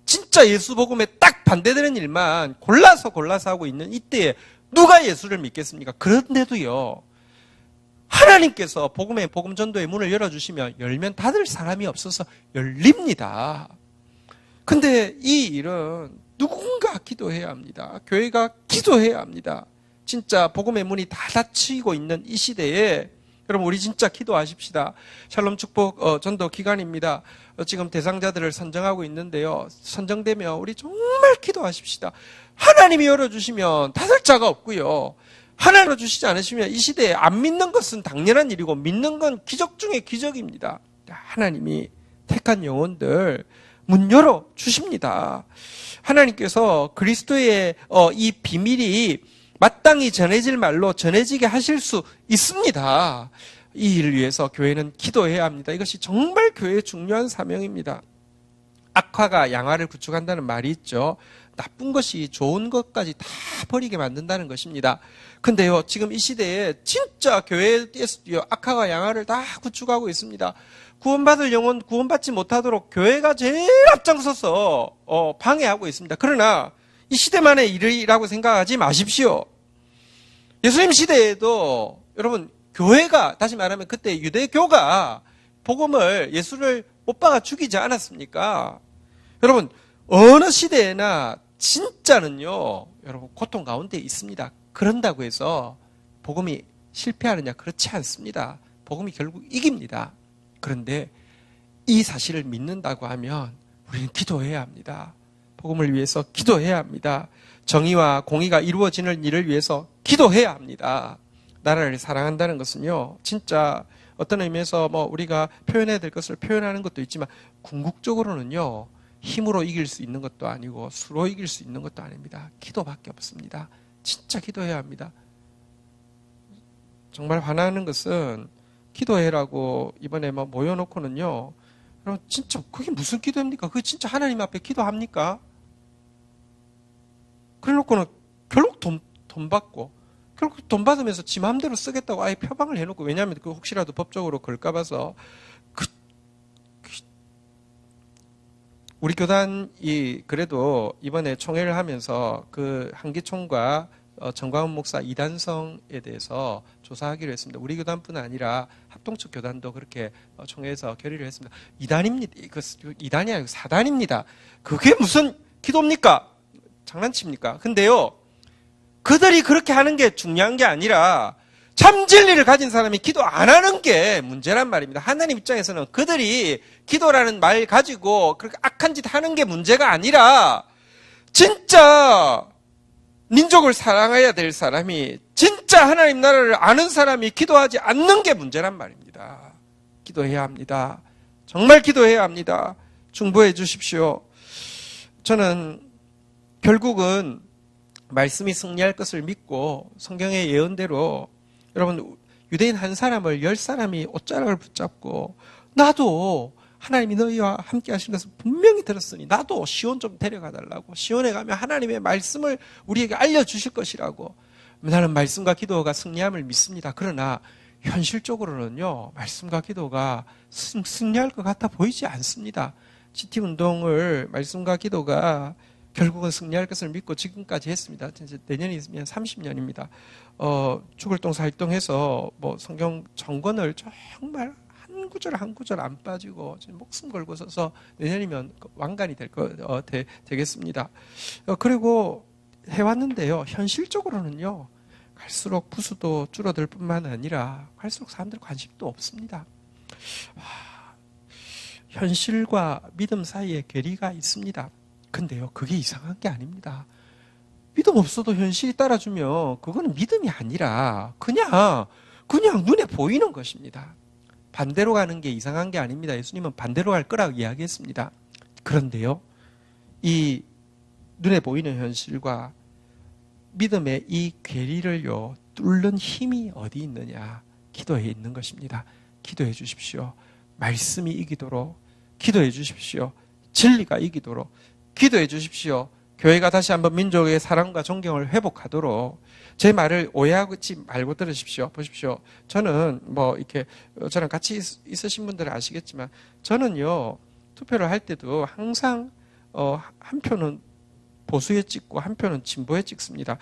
진짜 예수 복음에 딱 반대되는 일만 골라서 하고 있는 이때에 누가 예수를 믿겠습니까? 그런데도요 하나님께서 복음 전도의 문을 열어주시면 열면 닫을 사람이 없어서 열립니다. 근데 이 일은 누군가 기도해야 합니다. 교회가 기도해야 합니다. 진짜 복음의 문이 다 닫히고 있는 이 시대에 여러분 우리 진짜 기도하십시다. 샬롬 축복 전도 기간입니다. 지금 대상자들을 선정하고 있는데요. 선정되면 우리 정말 기도하십시다. 하나님이 열어주시면 닫을 자가 없고요. 하나님 열어주시지 않으시면 이 시대에 안 믿는 것은 당연한 일이고 믿는 건 기적 중에 기적입니다. 하나님이 택한 영혼들 문 열어주십니다. 하나님께서 그리스도의 이 비밀이 마땅히 전해질 말로 전해지게 하실 수 있습니다. 이 일을 위해서 교회는 기도해야 합니다. 이것이 정말 교회의 중요한 사명입니다. 악화가 양화를 구축한다는 말이 있죠. 나쁜 것이 좋은 것까지 다 버리게 만든다는 것입니다. 근데요, 지금 이 시대에 진짜 교회에서도요, 악화가 양화를 다 구축하고 있습니다. 구원받을 영혼 구원받지 못하도록 교회가 제일 앞장서서 방해하고 있습니다. 그러나 이 시대만의 일이라고 생각하지 마십시오. 예수님 시대에도 여러분 교회가 다시 말하면 그때 유대교가 복음을 예수를 못 박아 죽이지 않았습니까? 여러분 어느 시대에나 진짜는요 여러분 고통 가운데 있습니다. 그런다고 해서 복음이 실패하느냐? 그렇지 않습니다. 복음이 결국 이깁니다. 그런데 이 사실을 믿는다고 하면 우리는 기도해야 합니다. 복음을 위해서 기도해야 합니다. 정의와 공의가 이루어지는 일을 위해서 기도해야 합니다. 나라를 사랑한다는 것은요, 진짜 어떤 의미에서 우리가 표현해야 될 것을 표현하는 것도 있지만 궁극적으로는요, 힘으로 이길 수 있는 것도 아니고 수로 이길 수 있는 것도 아닙니다. 기도밖에 없습니다. 진짜 기도해야 합니다. 정말 화나는 것은 기도해라고 이번에 모여놓고는요, 여러분 진짜 그게 무슨 기도입니까? 그게 진짜 하나님 앞에 기도합니까? 그래놓고는 결국 돈 받고 결국 돈 받으면서 지 마음대로 쓰겠다고 아예 표방을 해놓고 왜냐하면 그 혹시라도 법적으로 걸까 봐서 우리 교단이 그래도 이번에 총회를 하면서 그 한기총과 정광훈 목사 이단성에 대해서 조사하기로 했습니다. 우리 교단뿐 아니라 합동측 교단도 그렇게 총회에서 결의를 했습니다. 이단입니다. 이단이 아니고 사단입니다. 그게 무슨 기도입니까? 장난칩니까? 근데요, 그들이 그렇게 하는 게 중요한 게 아니라 참 진리를 가진 사람이 기도 안 하는 게 문제란 말입니다. 하나님 입장에서는 그들이 기도라는 말 가지고 그렇게 악한 짓 하는 게 문제가 아니라 진짜 민족을 사랑해야 될 사람이 진짜 하나님 나라를 아는 사람이 기도하지 않는 게 문제란 말입니다. 기도해야 합니다. 정말 기도해야 합니다. 중보해 주십시오. 저는 결국은 말씀이 승리할 것을 믿고 성경의 예언대로 여러분 유대인 한 사람을 10사람이 옷자락을 붙잡고 나도 하나님이 너희와 함께 하신 것을 분명히 들었으니 나도 시온 좀 데려가 달라고, 시온에 가면 하나님의 말씀을 우리에게 알려주실 것이라고. 나는 말씀과 기도가 승리함을 믿습니다. 그러나 현실적으로는요, 말씀과 기도가 승리할 것 같아 보이지 않습니다. GT 운동을 말씀과 기도가 결국은 승리할 것을 믿고 지금까지 했습니다. 이제 내년이 있으면 30년입니다. 죽을동사 활동해서 성경 정권을 정말 한 구절 한 구절 안 빠지고 목숨 걸고 서서 내년이면 왕관이 되겠습니다. 그리고 해왔는데요. 현실적으로는요. 갈수록 부수도 줄어들 뿐만 아니라 갈수록 사람들 관심도 없습니다. 현실과 믿음 사이에 괴리가 있습니다. 근데요, 그게 이상한 게 아닙니다. 믿음 없어도 현실이 따라주면 그거는 믿음이 아니라 그냥 눈에 보이는 것입니다. 반대로 가는 게 이상한 게 아닙니다. 예수님은 반대로 갈 거라고 이야기했습니다. 그런데요, 이 눈에 보이는 현실과 믿음의 이 괴리를요, 뚫는 힘이 어디 있느냐? 기도에 있는 것입니다. 기도해 주십시오. 말씀이 이기도록 기도해 주십시오. 진리가 이기도록 기도해 주십시오. 교회가 다시 한번 민족의 사랑과 존경을 회복하도록. 제 말을 오해하지 말고 들으십시오. 보십시오. 저는 이렇게 저랑 같이 있으신 분들은 아시겠지만 저는요, 투표를 할 때도 항상 한 표는 보수에 찍고 한 표는 진보에 찍습니다.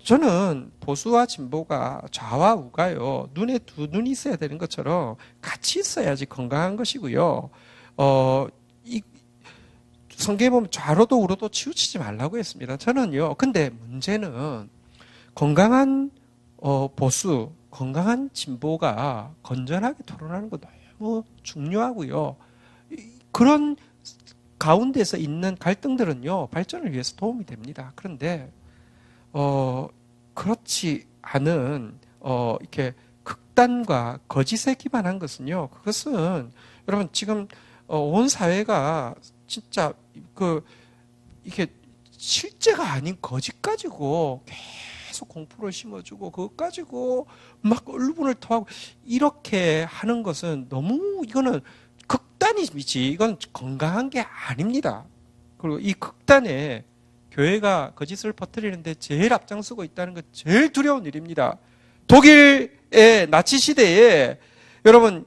저는 보수와 진보가 좌와 우가요, 눈에 두 눈이 있어야 되는 것처럼 같이 있어야지 건강한 것이고요. 이 성경에 보면 좌로도 우로도 치우치지 말라고 했습니다. 저는요, 근데 문제는 건강한 보수, 건강한 진보가 건전하게 토론하는 거 너무 중요하고요. 그런 가운데서 있는 갈등들은요, 발전을 위해서 도움이 됩니다. 그런데 그렇지 않은 이렇게 극단과 거짓에 기반한 것은요, 그것은 여러분 지금 온 사회가 진짜 이게 실제가 아닌 거짓 가지고 계속 공포를 심어주고 그것 가지고 막 울분을 토하고 이렇게 하는 것은 너무, 이거는 극단이지, 이건 건강한 게 아닙니다. 그리고 이 극단에 교회가 거짓을 퍼뜨리는데 제일 앞장서고 있다는 건 제일 두려운 일입니다. 독일의 나치 시대에 여러분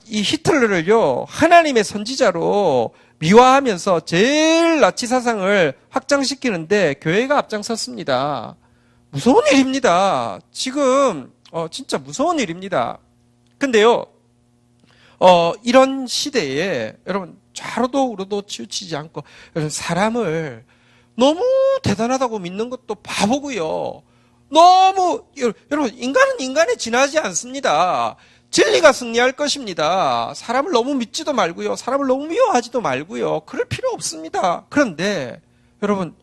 이 히틀러를요, 하나님의 선지자로 미화하면서 제일 나치 사상을 확장시키는데 교회가 앞장섰습니다. 무서운 일입니다. 지금 진짜 무서운 일입니다. 근데요, 이런 시대에 여러분 좌로도 우로도 치우치지 않고 사람을 너무 대단하다고 믿는 것도 바보고요. 너무 여러분 인간은 인간에 지나지 않습니다. 진리가 승리할 것입니다. 사람을 너무 믿지도 말고요. 사람을 너무 미워하지도 말고요. 그럴 필요 없습니다. 그런데 여러분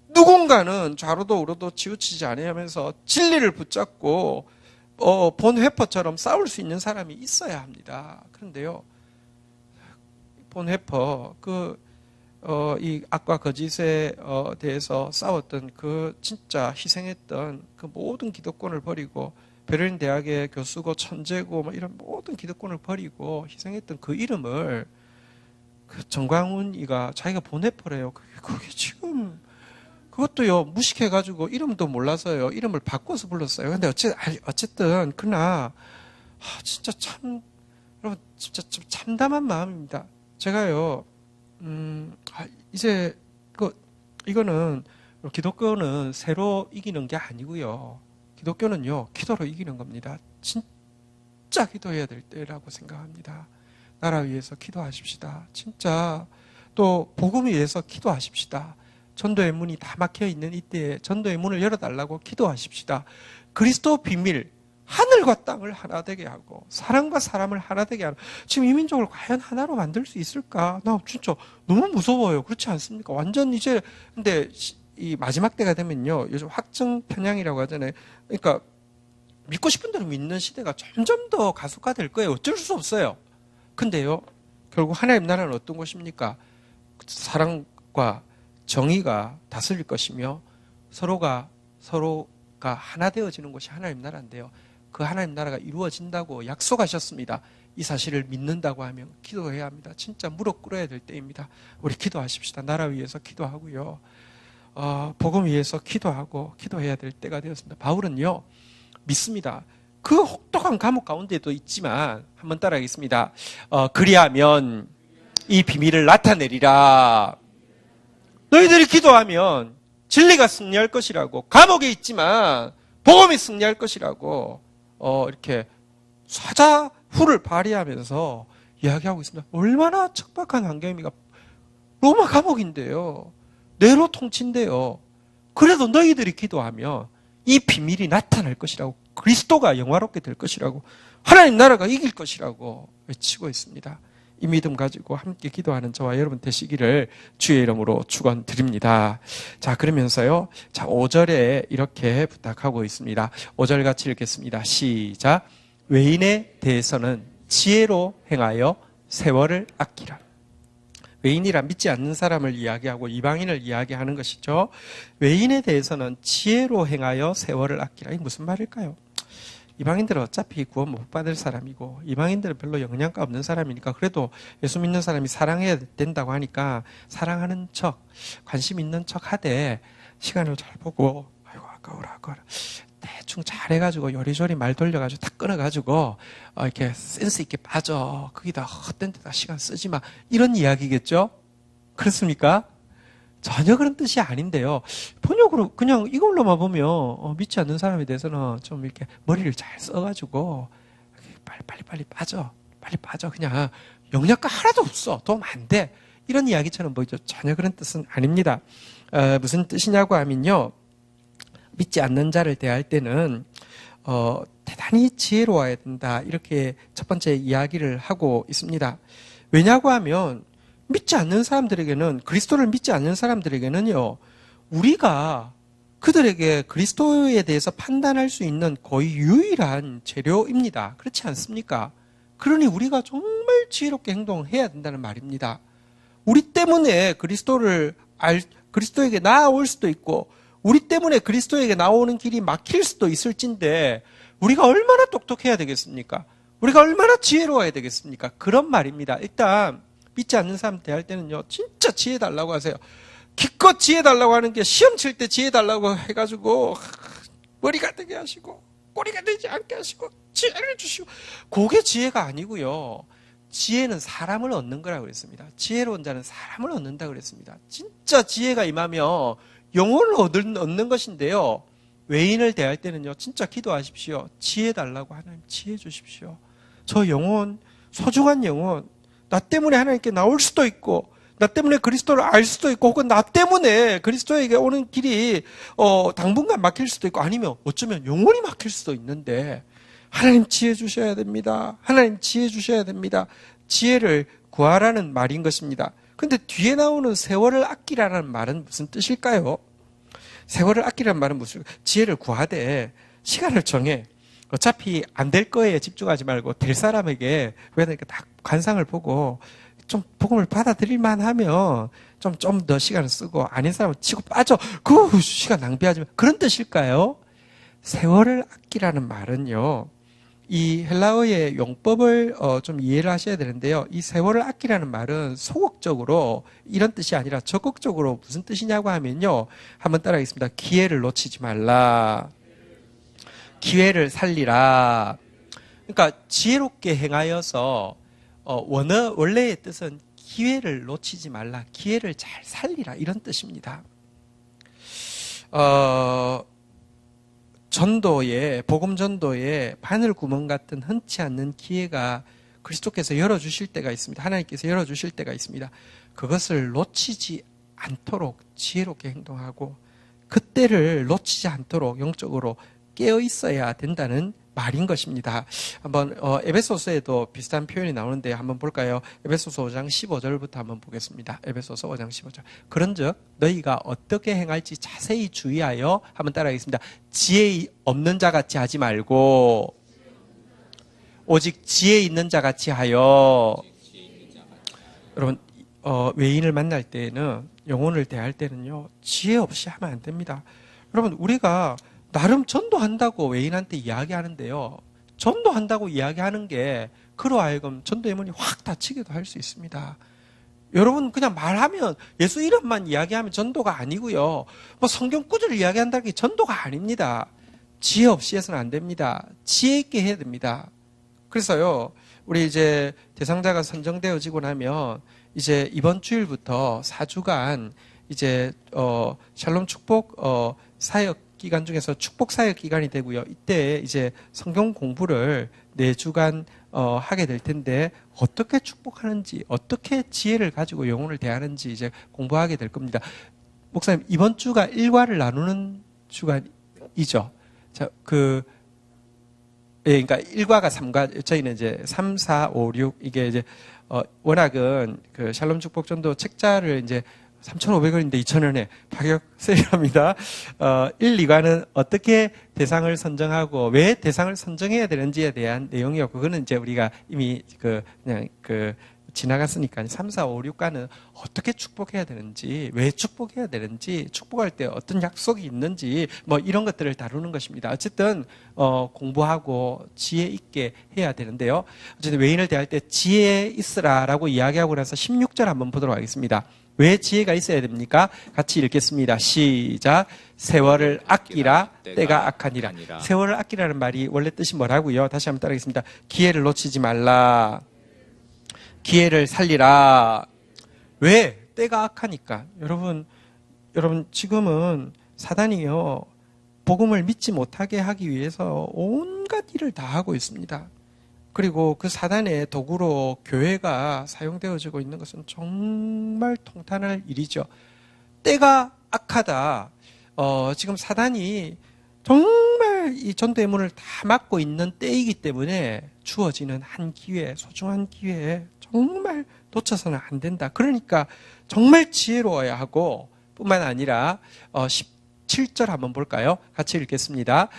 누군가는 좌로도 우로도 치우치지 않으면서 진리를 붙잡고 본회퍼처럼 싸울 수 있는 사람이 있어야 합니다. 그런데요, 본회퍼 이 악과 거짓에 대해서 싸웠던 그 진짜 희생했던 그 모든 기득권을 버리고 베를린 대학의 교수고 천재고 이런 모든 기득권을 버리고 희생했던 그 이름을 그 정광훈이가 자기가 본회퍼래요. 그게 지금 그것도요, 무식해가지고 이름도 몰라서요, 이름을 바꿔서 불렀어요. 근데 어쨌든 그러나 진짜 참 여러분 진짜 좀 참담한 마음입니다. 제가요, 이제 이거는 기독교는 새로 이기는 게 아니고요. 기독교는요, 기도로 이기는 겁니다. 진짜 기도해야 될 때라고 생각합니다. 나라 위해서 기도하십시다. 진짜 또 복음 위해서 기도하십시다. 전도의 문이 다 막혀 있는 이때에 전도의 문을 열어달라고 기도하십시다. 그리스도 비밀, 하늘과 땅을 하나 되게 하고 사람과 사람을 하나 되게 하는, 지금 이 민족을 과연 하나로 만들 수 있을까? 나 진짜 너무 무서워요. 그렇지 않습니까? 완전 이제, 근데 이 마지막 때가 되면요, 요즘 확정 편향이라고 하잖아요. 그러니까 믿고 싶은 대로 믿는 시대가 점점 더 가속화될 거예요. 어쩔 수 없어요. 근데요, 결국 하나님 나라는 어떤 곳입니까? 사랑과 정의가 다스릴 것이며 서로가 하나 되어지는 곳이 하나님 나라인데요. 그 하나님 나라가 이루어진다고 약속하셨습니다. 이 사실을 믿는다고 하면 기도해야 합니다. 진짜 무릎 꿇어야 될 때입니다. 우리 기도하십시다. 나라 위해서 기도하고요. 복음 위해서 기도하고 기도해야 될 때가 되었습니다. 바울은요, 믿습니다. 그 혹독한 감옥 가운데도 있지만 한번 따라하겠습니다. 그리하면 이 비밀을 나타내리라. 너희들이 기도하면 진리가 승리할 것이라고, 감옥에 있지만 복음이 승리할 것이라고 이렇게 사자후를 발휘하면서 이야기하고 있습니다. 얼마나 척박한 환경입니까? 로마 감옥인데요. 네로 통치인데요. 그래도 너희들이 기도하면 이 비밀이 나타날 것이라고, 그리스도가 영화롭게 될 것이라고, 하나님 나라가 이길 것이라고 외치고 있습니다. 이 믿음 가지고 함께 기도하는 저와 여러분 되시기를 주의 이름으로 축원드립니다. 자, 그러면서요, 자, 5절에 이렇게 부탁하고 있습니다. 5절 같이 읽겠습니다. 시작. 외인에 대해서는 지혜로 행하여 세월을 아끼라. 외인이란 믿지 않는 사람을 이야기하고 이방인을 이야기하는 것이죠. 외인에 대해서는 지혜로 행하여 세월을 아끼라. 이게 무슨 말일까요? 이방인들은 어차피 구원 못 받을 사람이고 이방인들은 별로 영향가 없는 사람이니까 그래도 예수 믿는 사람이 사랑해야 된다고 하니까 사랑하는 척, 관심 있는 척 하되 시간을 잘 보고 아이고 아까워라 대충 잘해가지고 요리조리 말 돌려가지고 탁 끊어가지고 이렇게 센스 있게 빠져. 거기다 헛된 데다 시간 쓰지 마. 이런 이야기겠죠? 그렇습니까? 전혀 그런 뜻이 아닌데요. 번역으로 그냥 이걸로만 보면 믿지 않는 사람에 대해서는 좀 이렇게 머리를 잘 써가지고 빨리 빠져. 빨리 빠져. 그냥 영양가 하나도 없어. 도움 안 돼. 이런 이야기처럼 보이죠. 전혀 그런 뜻은 아닙니다. 무슨 뜻이냐고 하면요. 믿지 않는 자를 대할 때는 대단히 지혜로워야 된다. 이렇게 첫 번째 이야기를 하고 있습니다. 왜냐고 하면 믿지 않는 사람들에게는 그리스도를 믿지 않는 사람들에게는요. 우리가 그들에게 그리스도에 대해서 판단할 수 있는 거의 유일한 재료입니다. 그렇지 않습니까? 그러니 우리가 정말 지혜롭게 행동해야 된다는 말입니다. 우리 때문에 그리스도에게 나아올 수도 있고 우리 때문에 그리스도에게 나오는 길이 막힐 수도 있을진데 우리가 얼마나 똑똑해야 되겠습니까? 우리가 얼마나 지혜로워야 되겠습니까? 그런 말입니다. 일단 믿지 않는 사람 대할 때는요. 진짜 지혜 달라고 하세요. 기껏 지혜 달라고 하는 게 시험 칠 때 지혜 달라고 해가지고 머리가 되게 하시고 꼬리가 되지 않게 하시고 지혜를 주시고 그게 지혜가 아니고요. 지혜는 사람을 얻는 거라고 그랬습니다. 지혜로운 자는 사람을 얻는다고 그랬습니다. 진짜 지혜가 임하며 영혼을 얻는 것인데요. 외인을 대할 때는요. 진짜 기도하십시오. 지혜 달라고 하나님 지혜 주십시오. 저 영혼, 소중한 영혼, 나 때문에 하나님께 나올 수도 있고 나 때문에 그리스도를 알 수도 있고 혹은 나 때문에 그리스도에게 오는 길이 당분간 막힐 수도 있고 아니면 어쩌면 영원히 막힐 수도 있는데 하나님 지혜 주셔야 됩니다. 하나님 지혜 주셔야 됩니다. 지혜를 구하라는 말인 것입니다. 근데 뒤에 나오는 세월을 아끼라는 말은 무슨 뜻일까요? 세월을 아끼라는 말은 무슨 지혜를 구하되 시간을 정해. 어차피 안 될 거에 집중하지 말고 될 사람에게 왜 이렇게 딱 관상을 보고 좀 복음을 받아들일만 하면 좀 더 시간을 쓰고 아닌 사람은 치고 빠져. 그 시간 낭비하지 마. 그런 뜻일까요? 세월을 아끼라는 말은요. 이 헬라어의 용법을 좀 이해를 하셔야 되는데요. 이 세월을 아끼라는 말은 소극적으로 이런 뜻이 아니라 적극적으로 무슨 뜻이냐고 하면요. 한번 따라하겠습니다. 기회를 놓치지 말라. 기회를 살리라. 그러니까 지혜롭게 행하여서 원래의 뜻은 기회를 놓치지 말라. 기회를 잘 살리라. 이런 뜻입니다. 복음 전도에 바늘 구멍 같은 흔치 않는 기회가 그리스도께서 열어주실 때가 있습니다. 하나님께서 열어주실 때가 있습니다. 그것을 놓치지 않도록 지혜롭게 행동하고 그때를 놓치지 않도록 영적으로 깨어 있어야 된다는 말인 것입니다. 한번 에베소서에도 비슷한 표현이 나오는데 한번 볼까요? 에베소서 5장 15절부터 한번 보겠습니다. 에베소서 5장 15절. 그런즉 너희가 어떻게 행할지 자세히 주의하여 한번 따라하겠습니다. 지혜 없는 자 같이 하지 말고 오직 지혜 있는 자 같이 하여. 여러분 외인을 만날 때에는 영혼을 대할 때는요 지혜 없이 하면 안 됩니다. 여러분 우리가 나름 전도한다고 외인한테 이야기하는데요. 전도한다고 이야기하는 게 그로 하여금 전도의 문이 확 닫히기도 할 수 있습니다. 여러분 그냥 말하면 예수 이름만 이야기하면 전도가 아니고요. 뭐 성경 구절을 이야기한다는 게 전도가 아닙니다. 지혜 없이 해서는 안 됩니다. 지혜 있게 해야 됩니다. 그래서요. 우리 이제 대상자가 선정되어지고 나면 이제 이번 주일부터 4주간 이제 샬롬 축복 사역 기간 중에서 축복 사역 기간이 되고요. 이때 이제 성경 공부를 4주간 하게 될 텐데 어떻게 축복하는지, 어떻게 지혜를 가지고 영혼을 대하는지 이제 공부하게 될 겁니다. 목사님 이번 주가 일과를 나누는 주간이죠. 자, 그러니까 1과가 3과 저희는 이제 3, 4, 5, 6 이게 이제 워낙은 그 샬롬 축복 전도 책자를 이제 3,500원인데 2,000원에 가격 세일합니다. 1, 2과는 어떻게 대상을 선정하고 왜 대상을 선정해야 되는지에 대한 내용이요. 그거는 이제 우리가 이미 그냥 지나갔으니까 3, 4, 5, 6가는 어떻게 축복해야 되는지, 왜 축복해야 되는지, 축복할 때 어떤 약속이 있는지 뭐 이런 것들을 다루는 것입니다. 어쨌든 공부하고 지혜 있게 해야 되는데요. 어쨌든 외인을 대할 때 지혜 있으라라고 이야기하고 나서 16절 한번 보도록 하겠습니다. 왜 지혜가 있어야 됩니까? 같이 읽겠습니다. 시작. 세월을 아끼라 때가 악하니라. 세월을 아끼라는 말이 원래 뜻이 뭐라고요? 다시 한번 따라하겠습니다. 기회를 놓치지 말라. 기회를 살리라. 왜? 때가 악하니까. 여러분 지금은 사단이요, 복음을 믿지 못하게 하기 위해서 온갖 일을 다 하고 있습니다. 그리고 그 사단의 도구로 교회가 사용되어지고 있는 것은 정말 통탄할 일이죠. 때가 악하다. 지금 사단이 정말 이 전도의 문을 다 막고 있는 때이기 때문에 주어지는 한 기회, 소중한 기회에 정말 놓쳐서는 안 된다. 그러니까 정말 지혜로워야 하고, 뿐만 아니라 17절 한번 볼까요? 같이 읽겠습니다.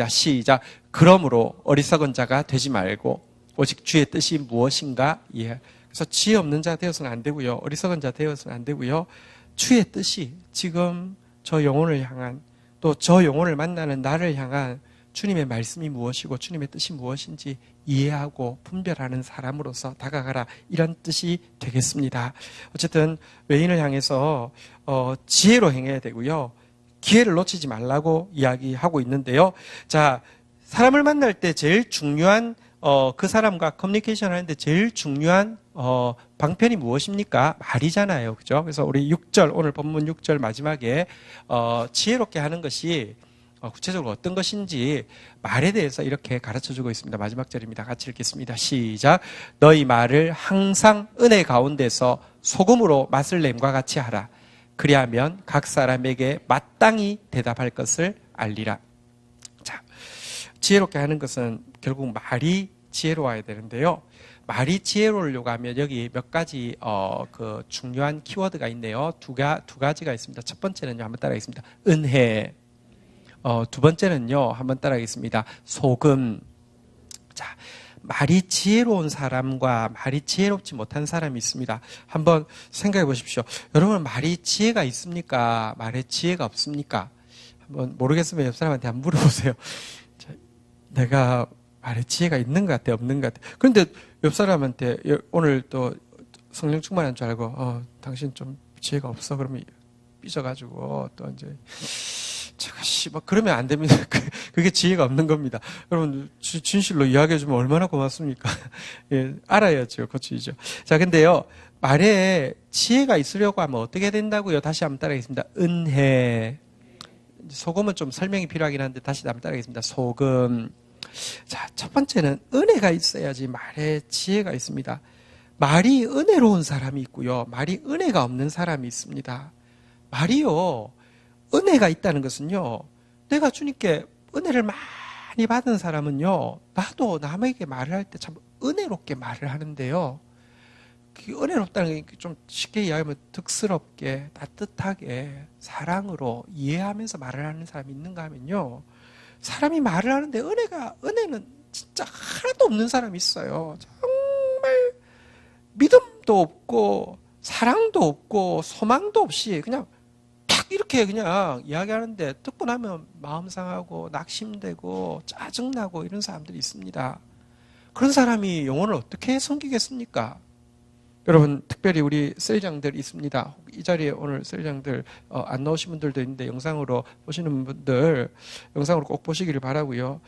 시작. 그러므로 어리석은 자가 되지 말고 오직 주의 뜻이 무엇인가 이해. 그래서 지혜 없는 자 되어서는 안 되고요. 어리석은 자 되어서는 안 되고요. 주의 뜻이 지금 저 영혼을 향한, 또 저 영혼을 만나는 나를 향한 주님의 말씀이 무엇이고 주님의 뜻이 무엇인지 이해하고 분별하는 사람으로서 다가가라, 이런 뜻이 되겠습니다. 어쨌든 외인을 향해서 지혜로 행해야 되고요. 기회를 놓치지 말라고 이야기하고 있는데요. 자, 사람을 만날 때 제일 중요한 그 사람과 커뮤니케이션 하는데 제일 중요한 방편이 무엇입니까? 말이잖아요. 그죠? 그래서 우리 6절, 오늘 본문 6절 마지막에 지혜롭게 하는 것이 구체적으로 어떤 것인지 말에 대해서 이렇게 가르쳐주고 있습니다. 마지막 절입니다. 같이 읽겠습니다. 시작. 너희 말을 항상 은혜 가운데서 소금으로 맛을 냄과 같이 하라. 그리하면 각 사람에게 마땅히 대답할 것을 알리라. 자, 지혜롭게 하는 것은 결국 말이 지혜로워야 되는데요. 말이 지혜로우려고 하면 여기 몇 가지 그 중요한 키워드가 있네요. 두 가지가 있습니다. 첫 번째는요, 한번 따라하겠습니다. 은혜. 두 번째는요, 한번 따라하겠습니다. 소금. 자, 말이 지혜로운 사람과 말이 지혜롭지 못한 사람이 있습니다. 한번 생각해 보십시오. 여러분, 말이 지혜가 있습니까? 말에 지혜가 없습니까? 한번 모르겠으면 옆 사람한테 한번 물어보세요. 자, 내가 말에 지혜가 있는 것 같아, 없는 것 같아. 그런데 옆 사람한테 오늘 또 성령 충만한 줄 알고 당신 좀 지혜가 없어, 그러면 삐져가지고 또 이제 제가 그러면 안 됩니다. 그게 지혜가 없는 겁니다. 여러분, 진실로 이야기해주면 얼마나 고맙습니까? 예, 알아야죠. 고치죠. 자, 근데요, 말에 지혜가 있으려고 하면 어떻게 된다고요? 다시 한번 따라하겠습니다. 은혜. 소금은 좀 설명이 필요하긴 한데 다시 한번 따라하겠습니다. 소금. 자, 첫 번째는 은혜가 있어야지 말에 지혜가 있습니다. 말이 은혜로운 사람이 있고요. 말이 은혜가 없는 사람이 있습니다. 말이요, 은혜가 있다는 것은요, 내가 주님께 은혜를 많이 받은 사람은요, 나도 남에게 말을 할 때 참 은혜롭게 말을 하는데요. 그 은혜롭다는 게 좀 쉽게 이야기하면 득스럽게, 따뜻하게, 사랑으로 이해하면서 말을 하는 사람이 있는가 하면요, 사람이 말을 하는데 은혜는 진짜 하나도 없는 사람이 있어요. 정말 믿음도 없고 사랑도 없고 소망도 없이 그냥 탁 이렇게 그냥 이야기하는데 듣고 나면 마음 상하고 낙심되고 짜증나고 이런 사람들이 있습니다. 그런 사람이 영혼을 어떻게 섬기겠습니까? 여러분, 특별히 우리 셀장들 있습니다. 이 자리에 오늘 셀장들 안 나오신 분들도 있는데 영상으로 보시는 분들 영상으로 꼭 보시기를 바라고요.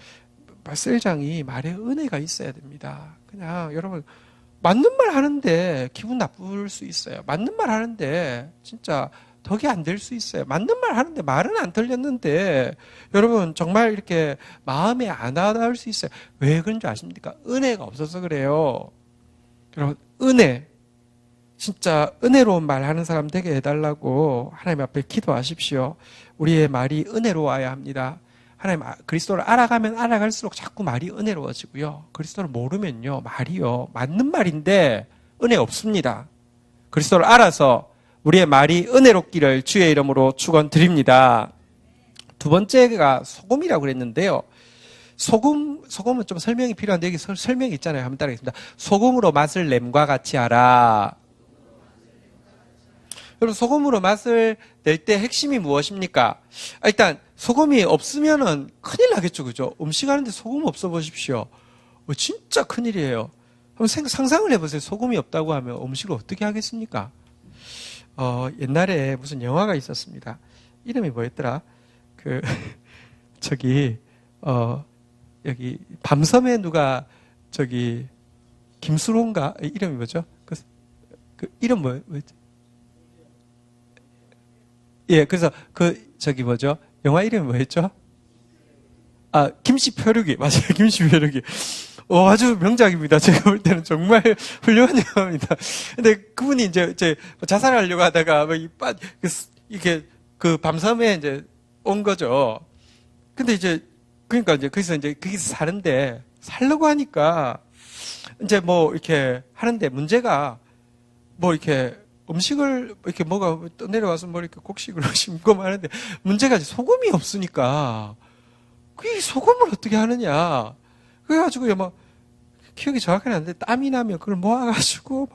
셀장이 말에 은혜가 있어야 됩니다. 그냥 여러분, 맞는 말 하는데 기분 나쁠 수 있어요. 맞는 말 하는데 진짜 덕이 안 될 수 있어요. 맞는 말 하는데 말은 안 들렸는데 여러분 정말 이렇게 마음에 안 와닿을 수 있어요. 왜 그런 줄 아십니까? 은혜가 없어서 그래요. 여러분, 은혜, 진짜 은혜로운 말 하는 사람 되게 해달라고 하나님 앞에 기도하십시오. 우리의 말이 은혜로워야 합니다. 하나님, 그리스도를 알아가면 알아갈수록 자꾸 말이 은혜로워지고요. 그리스도를 모르면요, 말이요, 맞는 말인데 은혜 없습니다. 그리스도를 알아서 우리의 말이 은혜롭기를 주의 이름으로 축원드립니다. 두 번째가 소금이라고 그랬는데요. 소금은 좀 설명이 필요한데 여기 설명이 있잖아요. 한번 따라하겠습니다. 소금으로 맛을 냄과 같이 하라. 여러분, 소금으로 맛을 낼 때 핵심이 무엇입니까? 일단 소금이 없으면은 큰일 나겠죠, 그죠? 음식하는데 소금 없어 보십시오. 진짜 큰일이에요. 한번 상상을 해보세요. 소금이 없다고 하면 음식을 어떻게 하겠습니까? 옛날에 무슨 영화가 있었습니다. 이름이 뭐였더라? 여기 밤섬에 누가 김수로인가? 이름이 뭐죠? 이름 뭐였지? 예, 그래서 뭐죠? 영화 이름이 뭐였죠? 김씨표류기. 맞아요. 김씨표류기. 아주 명작입니다. 제가 볼 때는 정말 훌륭한 영화입니다. 근데 그분이 이제 자살하려고 하다가 이게 밤섬에 이제 온 거죠. 근데 그러니까 거기서 사는데, 살려고 하니까, 이렇게 하는데, 문제가, 이렇게, 음식을, 이렇게 떠내려와서 이렇게 곡식으로 심고 하는데, 문제가 소금이 없으니까, 이 소금을 어떻게 하느냐. 그래가지고, 기억이 정확하게 안 나는데, 땀이 나면 그걸 모아가지고,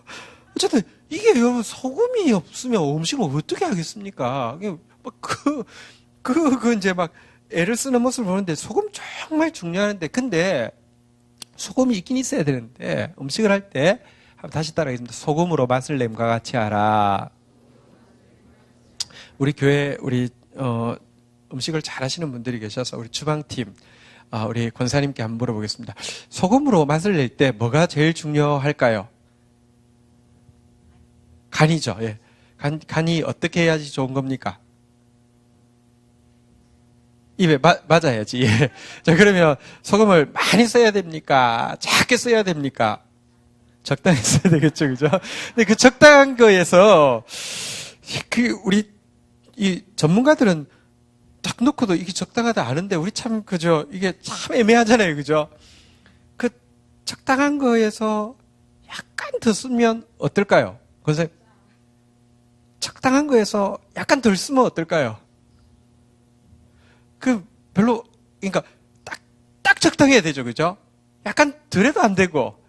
어쨌든, 이게 여러분, 소금이 없으면 음식을 어떻게 하겠습니까? 애를 쓰는 모습을 보는데 소금 정말 중요한데, 근데 소금이 있긴 있어야 되는데 음식을 할 때 한번 다시 따라하겠습니다. 소금으로 맛을 냄과 같이 하라. 우리 교회 음식을 잘하시는 분들이 계셔서 우리 주방팀 우리 권사님께 한번 물어보겠습니다. 소금으로 맛을 낼 때 뭐가 제일 중요할까요? 간이죠. 예. 간이 어떻게 해야지 좋은 겁니까? 입에 맞아야지. 예. 자, 그러면 소금을 많이 써야 됩니까? 작게 써야 됩니까? 적당히 써야 되겠죠, 그죠? 근데 그 적당한 거에서, 우리, 이 전문가들은 딱 놓고도 이게 적당하다 아는데, 우리 참, 그죠? 이게 참 애매하잖아요, 그죠? 그 적당한 거에서 약간 더 쓰면 어떨까요? 권사님, 적당한 거에서 약간 덜 쓰면 어떨까요? 그러니까, 딱 적당해야 되죠, 그죠? 약간 덜해도 안 되고,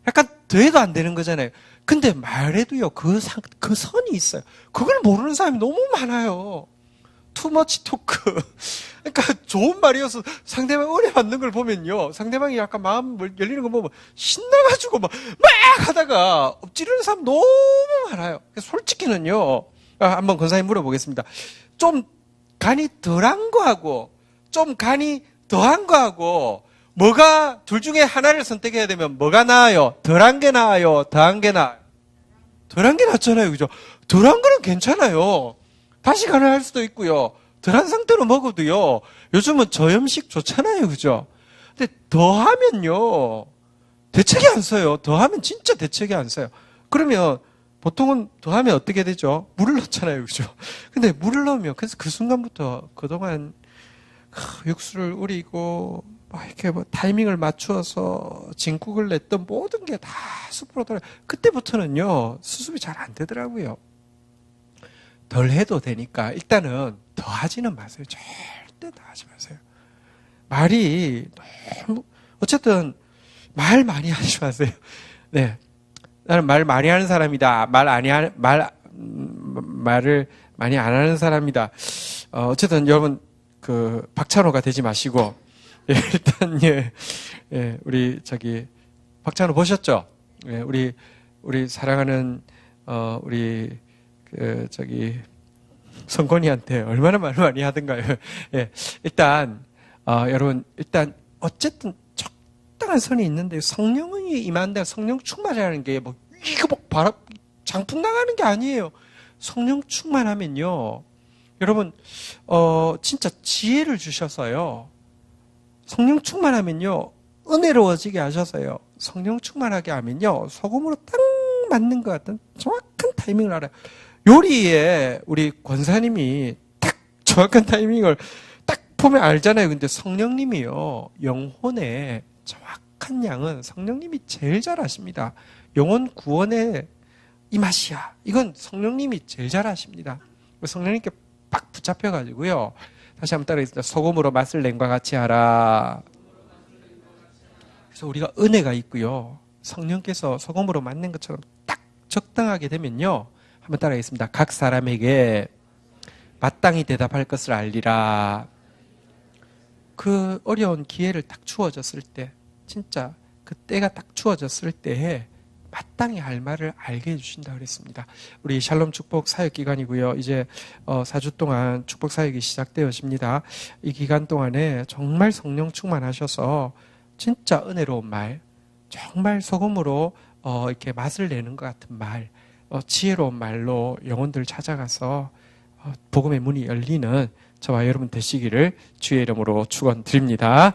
약간 더해도 안 되는 거잖아요. 근데 말해도요, 그 선이 있어요. 그걸 모르는 사람이 너무 많아요. 투머치 토크. 그러니까 좋은 말이어서 상대방 은혜 받는 걸 보면요, 상대방이 약간 마음 열리는 거 보면 신나가지고 막 하다가 엎지르는 사람 너무 많아요. 솔직히는요, 한번 권사님 물어보겠습니다. 좀 간이 덜한 거하고 좀 간이 더한 거하고 뭐가 둘 중에 하나를 선택해야 되면 뭐가 나아요? 덜한 게 나아요? 더한 게 나아요? 덜한 게 낫잖아요, 그죠? 덜한 거는 괜찮아요. 다시 간을 할 수도 있고요. 덜한 상태로 먹어도요, 요즘은 저염식 좋잖아요, 그죠? 근데 더하면요, 대책이 안 써요. 더하면 진짜 대책이 안 써요. 그러면 보통은 더하면 어떻게 되죠? 물을 넣잖아요, 그죠? 근데 물을 넣으면, 그래서 그 순간부터 그동안 육수를 우리고, 이렇게 타이밍을 맞추어서 진국을 냈던 모든 게 다 숲으로 돌아요. 그때부터는요, 수습이 잘 안 되더라고요. 덜 해도 되니까, 일단은 더하지는 마세요. 절대 더하지 마세요. 말이 너무, 어쨌든, 말 많이 하지 마세요. 네. 나는 말 많이 하는 사람이다. 말을 많이 안 하는 사람이다. 어쨌든 여러분, 박찬호가 되지 마시고, 예, 일단, 우리, 박찬호 보셨죠? 예, 우리 사랑하는, 성곤이한테 얼마나 말 많이 하던가요? 예, 일단, 여러분, 어쨌든, 적당한 선이 있는데, 성령이 임한다, 성령 충만이라는 게, 장풍 나가는 게 아니에요. 성령 충만하면요, 여러분, 진짜 지혜를 주셔서요, 성령 충만하면요, 은혜로워지게 하셔서요, 성령 충만하게 하면요, 소금으로 딱 맞는 것 같은 정확한 타이밍을 알아요. 요리에 우리 권사님이 딱 정확한 타이밍을 딱 보면 알잖아요. 근데 성령님이요, 영혼의 정확한 양은 성령님이 제일 잘 아십니다. 영혼 구원의 이 맛이야. 이건 성령님이 제일 잘 아십니다. 성령님께 빡 붙잡혀가지고요. 다시 한번 따라하겠습니다. 소금으로 맛을 낸과 같이 하라. 그래서 우리가 은혜가 있고요. 성령께서 소금으로 맞는 것처럼 딱 적당하게 되면요. 한번 따라하겠습니다. 각 사람에게 마땅히 대답할 것을 알리라. 그 어려운 기회를 딱 주어졌을 때, 진짜 그 때가 딱 주어졌을 때에 마땅히 할 말을 알게 해주신다 그랬습니다. 우리 샬롬 축복 사역 기간이고요. 이제 4주 동안 축복 사역이 시작되어집니다. 이 기간 동안에 정말 성령 충만하셔서 진짜 은혜로운 말, 정말 소금으로 이렇게 맛을 내는 것 같은 말, 지혜로운 말로 영혼들 찾아가서 복음의 문이 열리는 저와 여러분 되시기를 주의 이름으로 축원드립니다.